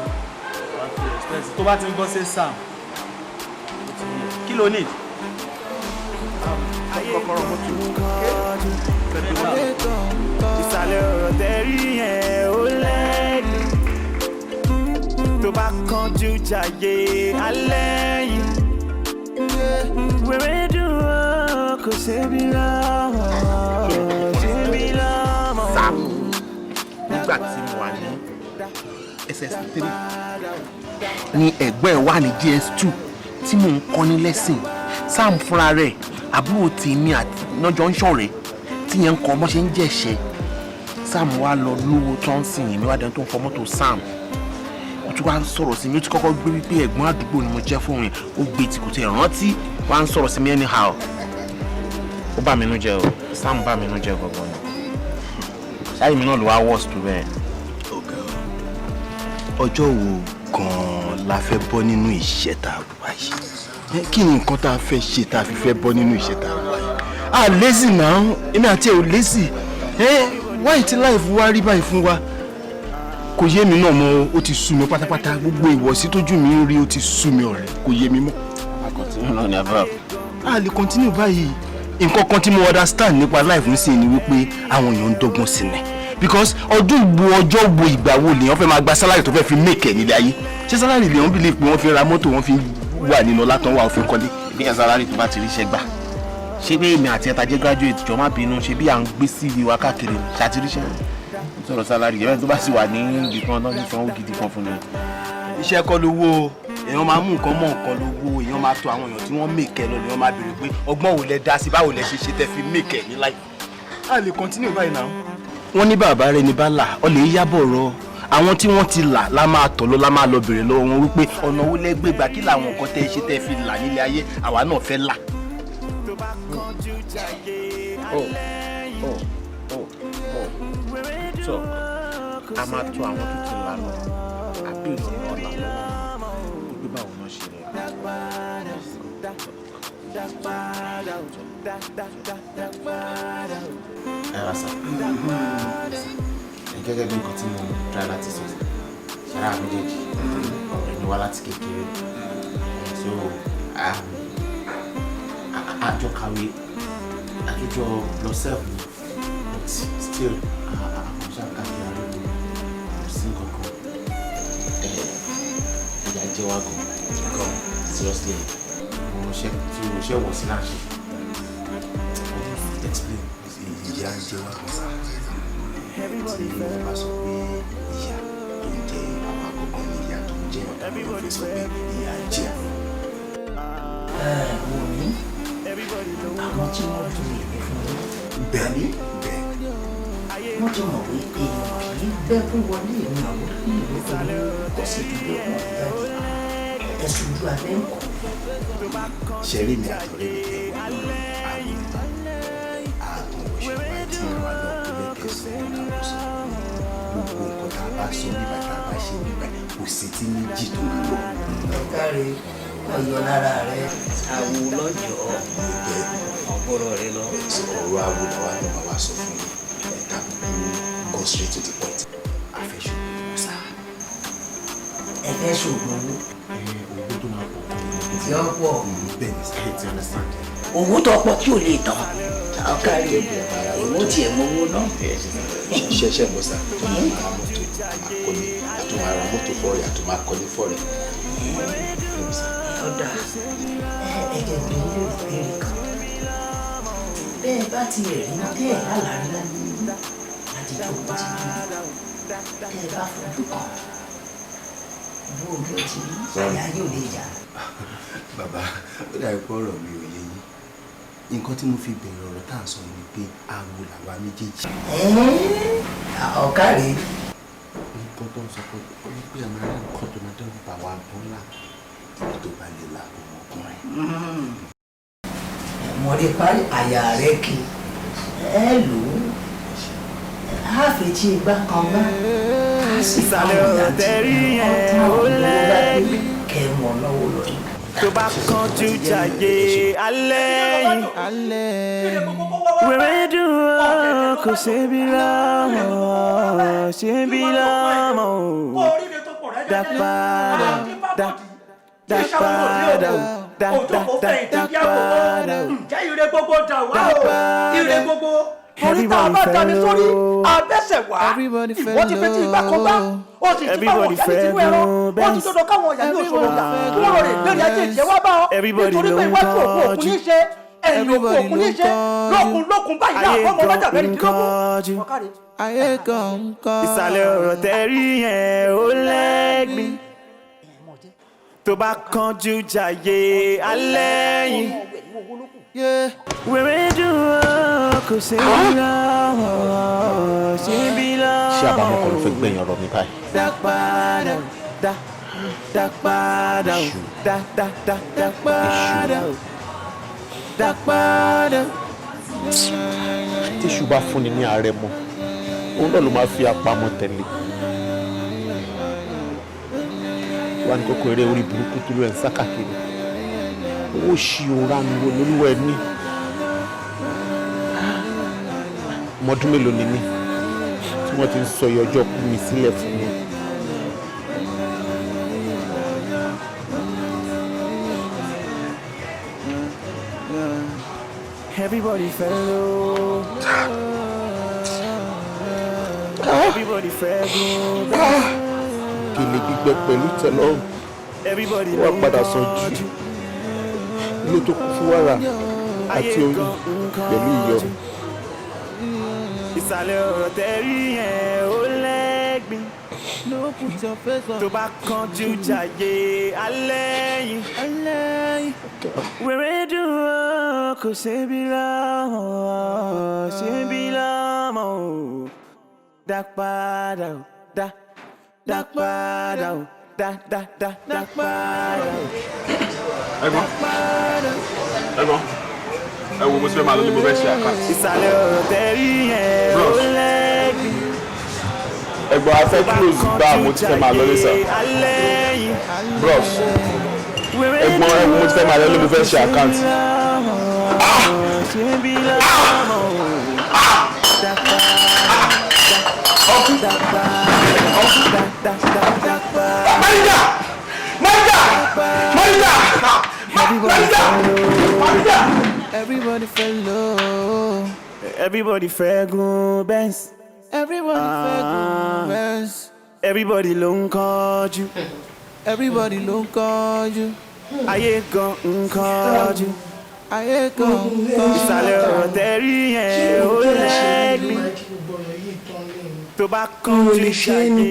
wà á fi express tó bá ti ń gbọ́ sí Sam kí ló need. kọ́kọ́rọ́ mọ́tò ìsàlẹ̀ ọ̀rọ̀ tẹ́rí yẹn ó lẹ́nu tó bá kánjú jàyè alẹ́ yìí wẹ́rẹ́ dùn ó kò ṣe bí lọ́mọ ṣe bí lọ́mọ. Sam nígbà tí mo wà ní SS3 ní ẹ̀gbọ́n ẹ̀ wà ní DS2 tí mò ń kọ́ ní lẹ́sìn Sam fúnra rẹ̀ àbúrò tèmi àti nájọ ń ṣọ̀rẹ́ tí yẹn ń kọ́ ọmọ ṣe ń jẹ̀ṣẹ́ Sam wá lọ lówó tó ń sìn yìí níwájú tó ń fọ mọ́tò Sam ó tún wá ń sọ̀rọ̀ sí mi ó ti kọ́kọ́ gbé wípé ẹ̀gbọ́n àdúgbò ni mo jẹ́ fún yẹn ó gbé tí kò tẹ̀ rántí wá ń sọ̀rọ̀ sí mi anyhow ó bà mí nú jẹ́ o Sam bà mí nú jẹ́ gbọ̀ngàn ni ṣáà mi náà ló wá worst tó bẹ́ẹ̀. ọjọ́ wo gan-an la fẹ́ bọ́ nínú ìṣẹ́ tá a wà yìí kí ni nǹkan tá a fẹ́ ṣe tá a fi fẹ́ bọ́ nínú ìṣẹ́ tá a wà yìí a lazy náà èmi àti ẹ̀ ò lazy wáyé tí life wá rí báyìí fún wa kò yé mi náà mọ́ ó ti sú mi pátápátá gbogbo ìwọ̀sí tójú mi ń rí ó ti sú mi ọ̀rẹ́ kò yé mi mọ́. a lè continue báyìí nǹkan kan tí mo understand nípa life ń sìn ni wípé àwọn èèyàn ń dọ́gbọ́n sí ni because ọdún ìgbò ọjọ́ ìgbò ìgbà wo lèèyàn fẹ́ máa gba salary tó fẹ́ fi make ẹ̀ nílé ayé ṣé salary lèèyàn believe pé wọ́n fi ra mọ́tò wọ́n fi wà nínú látàn wà òfin kọ́lé. bí ẹ salary tó bá ti ríṣẹ́ gbà ṣé bí èmi àti ẹ̀ta jẹ́ graduate jọ má bínú ṣe bí à ń gbé CV wa káàkiri ṣàtìríṣẹ́ sọ̀rọ̀ salary yẹn tó bá sì wà ní ibì kan náà ní sanwó gidi kan fún mi. iṣẹ́ kọ́ lówó èèyàn máa mú nǹkan mọ́ nǹkan lówó èèyàn máa tọ̀ àwọn èèyàn tí wọ́n make ẹ lọ lèèyàn máa béèrè pé ọgbọ́n wo lẹ dá sí báwo lẹ ṣe ṣe tẹ́ fi make ẹ ní life. a lè continue báyìí náà. wọ́n ní bàbá rẹ̀ ní bá là ọ lè yábọ̀ rọ àwọn tí wọ́n ti là la máa tọ̀ lọ la máa lọ béèrè lọ́wọ́ wọn wípé ọ̀nà owó lẹ́gbẹ̀ẹ́ gbà kí làwọn nǹkan tẹ́ ṣe tẹ́ fi là nílé ayé àwa náà fẹ́ là. so a máa tọ̀ àwọn tó ti là lọ àbí ìrọ̀lẹ́ ọ̀la lọ́wọ́ gbígbé báwo náà ṣe rẹ̀. ẹ rà sá gẹ́gẹ́ bí nǹkan tí mo try láti sọ ṣẹ́ra méjèèjì ọ̀rẹ́ ni wá láti kékeré so àjọ kàwé àjọjọ lọ sẹ́ẹ̀fù but still àkọsí àkàkiri àdúgbò kò sí nǹkan kan ìyà jẹ wá gan seriously mo ṣe wọ̀ sí láṣẹ. explain ìyà jẹ wá gan sáà tí wọ́n bá sọ pé ìyà tó ń jẹ àwọn àkọ́kọ́ ní ìyà tó ń jẹ ọ̀dọ́ wọn fi sọ pé ìyà jẹ. wò ní àwọn tí wọ́n dùn mí fún mi. bẹ́ẹ̀ni wọ́n ti mọ̀ pé èèyàn kì í bẹ́kún wọlé ìrìn àwọn ìlú pẹ̀lú kò sì dúró wọn jáde ẹ̀sùn ojú abẹ́ ń kọ́. ṣẹ́rí mi àtọ̀rẹ́ mi tẹ̀ wọ́n àwọn òṣèlú àti ìwà náà tó lẹ́kẹ̀ẹ́sì gbogbo nǹkan tá a bá sọ nígbà tá a bá ṣe nígbà kò sí tí méjì tó máa lọ. ọ̀gáre ọyọ lára rẹ àwo lọ́jọ́ ọ̀gbọ́rọ̀ rẹ lọ. ọ̀rọ̀ àwo làwa ló bá wa sọ fún yín ẹ̀ka go straight to the point. a fẹ́ ṣògùn owó sá. ẹ fẹ́ ṣògùn owó. owó tó máa pọ̀ tí ó pọ̀. bẹ́ẹ̀ ni sáyẹ̀ tí understand. owó tó pọ̀ tí ò lè tán. ọ̀gáre èwo tiẹ̀ mọ owó náà. ṣẹ̀ṣẹ̀ mọ̀ sá tó máa ra mọ́tò àkọlé àtúmọ̀ ara mọ́tò fọ́ọ̀rẹ́ àtúmọ̀ akọlé fọ́ọ̀rẹ́. ọ̀dà ẹ̀jẹ̀ mi ló béèrè kan bẹ́ẹ̀ bá ti rí tẹ́ ẹ̀ lálàrí lánàá láti jókòó ti bí tẹ́ ẹ bá fojú kan bó ojú ẹ ti rí àyà yóò lè jà. bàbá ó dàbí pé ọ̀rọ̀ mi ò yé yín nǹkan tí mo fi bẹ̀rẹ̀ ọ̀rọ̀ tá à ń sọ ni pé awo làwa méjèèjì. ọ̀kárí. nǹkan tó ń sọ pé ó ní pé àmọ́ ara nǹkan tó máa dẹ́rù bà wá bọ́lá tó bá lè la ọmọkùnrin. mo rí parí àyà rẹ kí ẹ lò ó á fi tí igbá kan bá á sì fáwọn ìyá tí ọ̀tún ọ̀hún ló bá gbé kẹ́ wọn lọ́wọ́ lọ́yìn. tó bá kánjú jàyè alẹ́ wẹ̀rẹ̀ dùn ọ́ kò ṣe bí lámọ̀ ṣe bí lámọ̀ dá padà dá padà dá padà jẹ́ ire gbogbo dà wá o ire gbogbo orí tá a bá dání sórí abẹ́sẹ̀ wá ìwọ ti fẹ́ tí ìgbà kan bá ó sì ti bá wọn jáde sínú ẹran ó ti dọdọ káwọn ọ̀yà ní òṣòro gbà kí wọ́n lọ rè gbèrè ajé ìjẹ́ wá bá ọ nítorí pé iwájú òkú òkú ní í ṣe ẹ̀yìn òkú òkú ní í ṣe lókun báyìí náà fọmọ ọlọ́jà mẹ́rin kìlógún. ayé kan ìsàlẹ̀ ọ̀rọ̀ tẹ́rí yẹn ó lẹ́gbìn tó bá kánjú jàyè alẹ́ yìí wẹ̀rẹ̀ dùn ọ́ kò ṣe bí láwọ̀ ṣe bí láwọ̀. ṣé àbámọ̀ kan ló fẹ́ gbẹ̀yìn ọ̀rọ̀ mi báyìí. dá padà dá padà dá padà dá padà. tíṣù bá fúnni ní ààrẹ mọ òun náà ló máa fi apamọ́ tẹ̀lé. wà ní kókó eré orí burúkú tó ló ẹ̀ ń sá káàkiri owó ṣì òra ni wo lolúwa ẹ ní. ọmọdún mélòó ni mí tí wọ́n ti ń sọ iye ọjọ́ kú mi sílẹ̀ fún mi. Everybody fellow. Everybody fellow. Gèlè gbígbẹ pẹ̀lú tẹ́lọ́rùn wọ́n padà sàn jù ilé tó kún fún wàrà àti oyin pẹ̀lú iyọ̀. ìsàlẹ̀ ọ̀rọ̀ tẹ́rí yẹn ó lẹ́gbìn tó bá kánjú jàyè alẹ́ yìí wẹ̀rẹ̀ dùn ọ́ kò ṣe bí lámọ̀ ṣe bí lámọ̀ dá padà dá padà dá padà. ẹ̀gbọ́n ẹ wo mo ti fẹ́ máa lọ ní mo fẹ́ ṣe àkáǹtì. ìsàlẹ̀ ọ̀rọ̀ tẹ́rí yẹn ó lẹ́gbìn. ẹ̀gbọ́n a fẹ́ close bá mo ti fẹ́ máa lọ lẹ́sà. bros ẹ̀gbọ́n ẹ wo mo ti fẹ́ máa lọ ní mo fẹ́ ṣe àkáǹtì. Everybody fell low. Everybody fell go Benz. Everybody fell go Benz. Everybody ló ń kánjú. Everybody ló ń kánjú. Ayé kan ń kánjú. Ayé kan ń kánjú. Ìsàlẹ̀ ọ̀rọ̀ tẹ́rí yẹn ó lẹ́gbìn. Tó bá kánjú ṣàyè.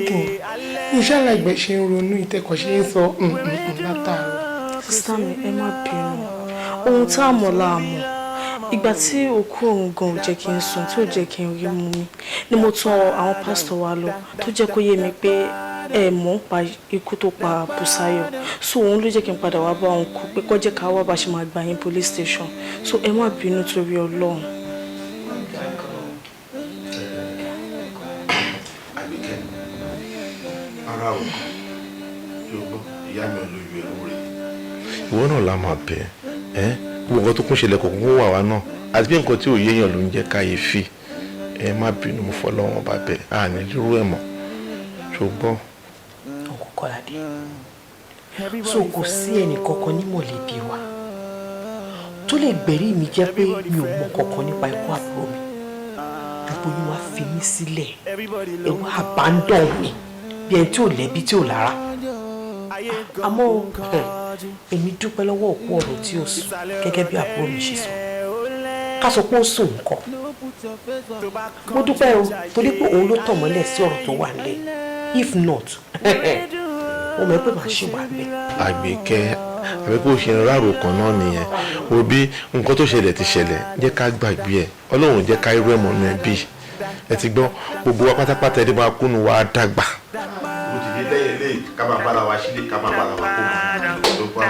Iṣẹ́ àlàgbẹ̀ ṣe ń ronú ìtẹ́kọ̀ ṣe ń sọ látàárọ̀. Sísá mi, ẹ má bínú. Ohun tá a mọ̀ la mọ̀. Ìgbà tí òkú òun gan ò jẹ́ kí n sùn tí ò jẹ́ kí n rí mú mi ni mo tọ̀ àwọn pásítọ̀ wa lọ tó jẹ́ kó yé mi pé ẹ mọ̀ ń pa ikú tó pa Bùsáyọ̀. So òun ló jẹ́ kí n padà wá bá òun kú pé kó jẹ́ ká wá bá ṣe máa gbà yín police station. So ẹ má bínú torí Ọlọ́run. ara o ṣùgbọ́n ìyá mi ò lójú ẹ̀rọ rẹ̀. ìwọ náà la máa bẹ̀ ẹ́ gbogbo nǹkan tó kún ṣẹlẹ̀ kọ̀ọ̀kan kó wà wá náà àti bí nǹkan tí ò yéèyàn ló ń jẹ́ káyéfì ẹ má bínú mo fọ́ lọ́wọ́ bá bẹ̀ á ní irú ẹ̀ mọ́ ṣùgbọ́n. ọkọ Kọ́ládé so kò sí ẹnì kankan ní mọ̀lẹ́bí wa tó lè gbẹ̀rí mi jẹ́ pé mi ò mọ kankan nípa ikú àbúrò mi gbogbo yín wá fi mí sílẹ̀ ẹ wá abandon mi bí ẹni tí ò lẹ́bí tí ò lára àmọ́ èmi dúpẹ́ lọ́wọ́ òkú ọ̀rọ̀ tí ó sùn gẹ́gẹ́ bí àbúrò mi ṣe sọ ká sọ pé ó sùn nǹkan mo dúpẹ́ o torí pé òun ló tàn mọ́lẹ̀ sí ọ̀rọ̀ tó wà nílẹ̀ if not mo mọ̀ pé màá ṣì wà bẹ́ẹ̀. Àgbékẹ́ àbẹ́kẹ́ òṣèré ráàrò kan náà nìyẹn òbí nǹkan tó ṣẹlẹ̀ ti ṣẹlẹ̀ jẹ́ ká gbàgbé ẹ̀ Ọlọ́run jẹ́ ká irú ẹ̀ mọ́nú ẹbí ẹ ti gbọ́ gbogbo wa pátápátá ẹni máa kúnnu wa dàgbà. mo ti di lẹ́yìn lẹ́yìn ká máa bára wa sílé ká máa bára wa kó mọ̀ tó bá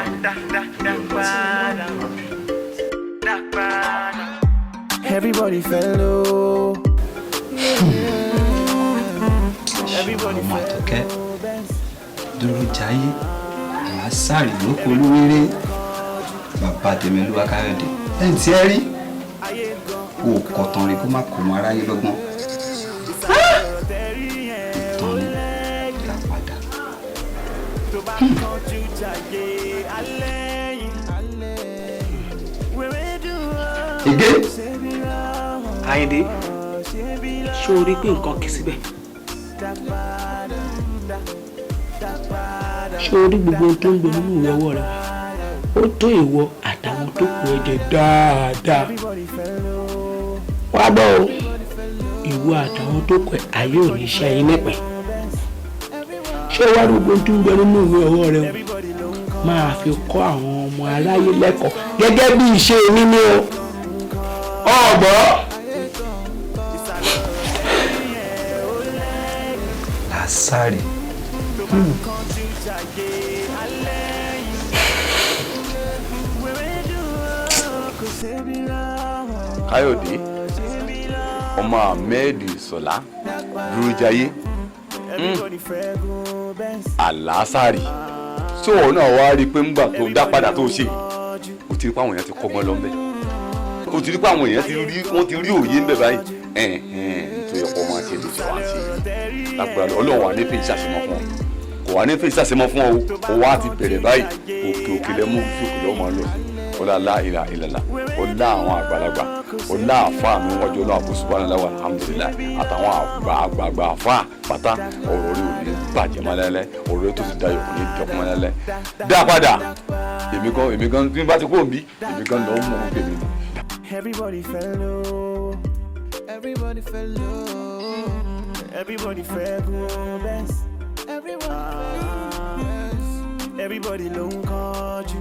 Everybody fell low. Everybody fell low. Dúró jayé àlásàrì lóko olúwéré bàbá Tèmilúwa Káyọ̀dé ẹni tí ẹ rí kó kọ̀tàn rí kó má kó mọ aráyé lọ́gbọ́n ìtàn ni ìgbà padà. Ìgé Àyìndé ṣó o rí pé nǹkan kì í síbẹ̀ ṣé o rí gbogbo ohun tó ń gbé nínú ìwọ ọwọ́ rẹ ó tó ìwọ àtàwọn tó kù ẹ̀jẹ̀ dáadáa wá gbọ́ o ìwọ àtàwọn tó kù ayé ò ní ṣe ẹyin nípìn ṣé o wá rí gbogbo ohun tó ń gbé nínú ìwé ọwọ́ rẹ o máa fi kọ́ àwọn ọmọ aráyé lẹ́kọ̀ọ́ gẹ́gẹ́ bí ìṣe mi ni o ọ̀gbọ́. Lásàrì. Káyọ̀dé ọmọ Ahmed Sọlá Dúrójayé Àlásàrì tí òun náà wá rí i pé ńgbà tó dá padà tó ṣe o ti rí pé àwọn èèyàn ti kọ́gbọ́n lọ ńbẹ̀ o ti rí pé àwọn èèyàn ti rí òye ńbẹ̀ báyìí nítorí ọkọ̀ máa ṣe lè ṣe wá ṣe lágbára Ọlọ́run wà ní fèsì àṣemọ́ fún ọ kò wà ní fèsì àṣemọ́ fún ọ o wá ti bẹ̀rẹ̀ báyìí òkè òkè lẹ́mú òkè lọ́mọ lọ ọlá aláìlà ìlàlà ọlá àwọn àgbàlagbà ọlá àfa mi wájú ọlá àbúṣe wà láwà alhamdulilayi àtàwọn àgbààgbà àfa pátá ọ̀rọ̀ rẹ̀ ò ní bàjẹ́ mọ́ lẹ́lẹ́ ọ̀rọ̀ rẹ̀ tó ti dayọ̀ kò ní dẹ́kun mọ́ lẹ́lẹ́ dá padà èmi gan bí n bá ti kó òbí èmi gan lọ́ọ́ mọ̀ ọ́n pèmí. Everybody fell low. Everybody fell low. Everybody fell low. Everybody ló ń kánjú.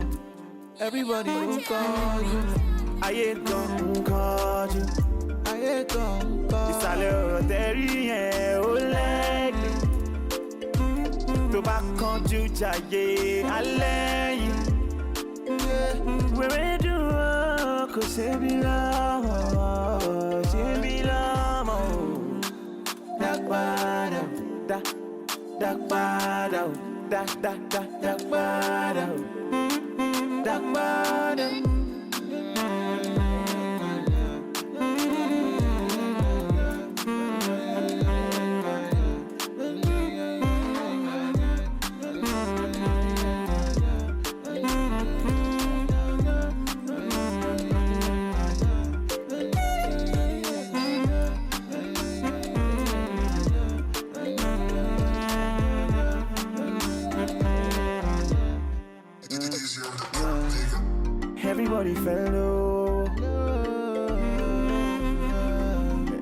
Everybody ló ń kánjú. Ayé gan ń kánjú. Ayé gan ń kánjú. Ìsàlẹ̀ ọ̀rọ̀ tẹ́rí yẹn ó lẹ́gbẹ̀ẹ́. Tó bá kánjú jayé alẹ́ yìí. Wèrè dúró kò ṣebi lámọ̀. Ṣebi lámọ̀. Dàgbàdà dàgbàdà dàgbàdà. Everybody fell low.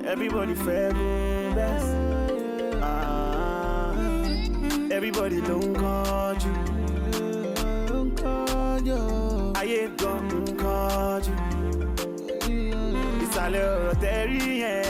Everybody fell best. Everybody ló ń kánjú. Ayé gan ń kánjú. Ìsàlẹ̀ ọ̀rọ̀ tẹ́rí yẹn.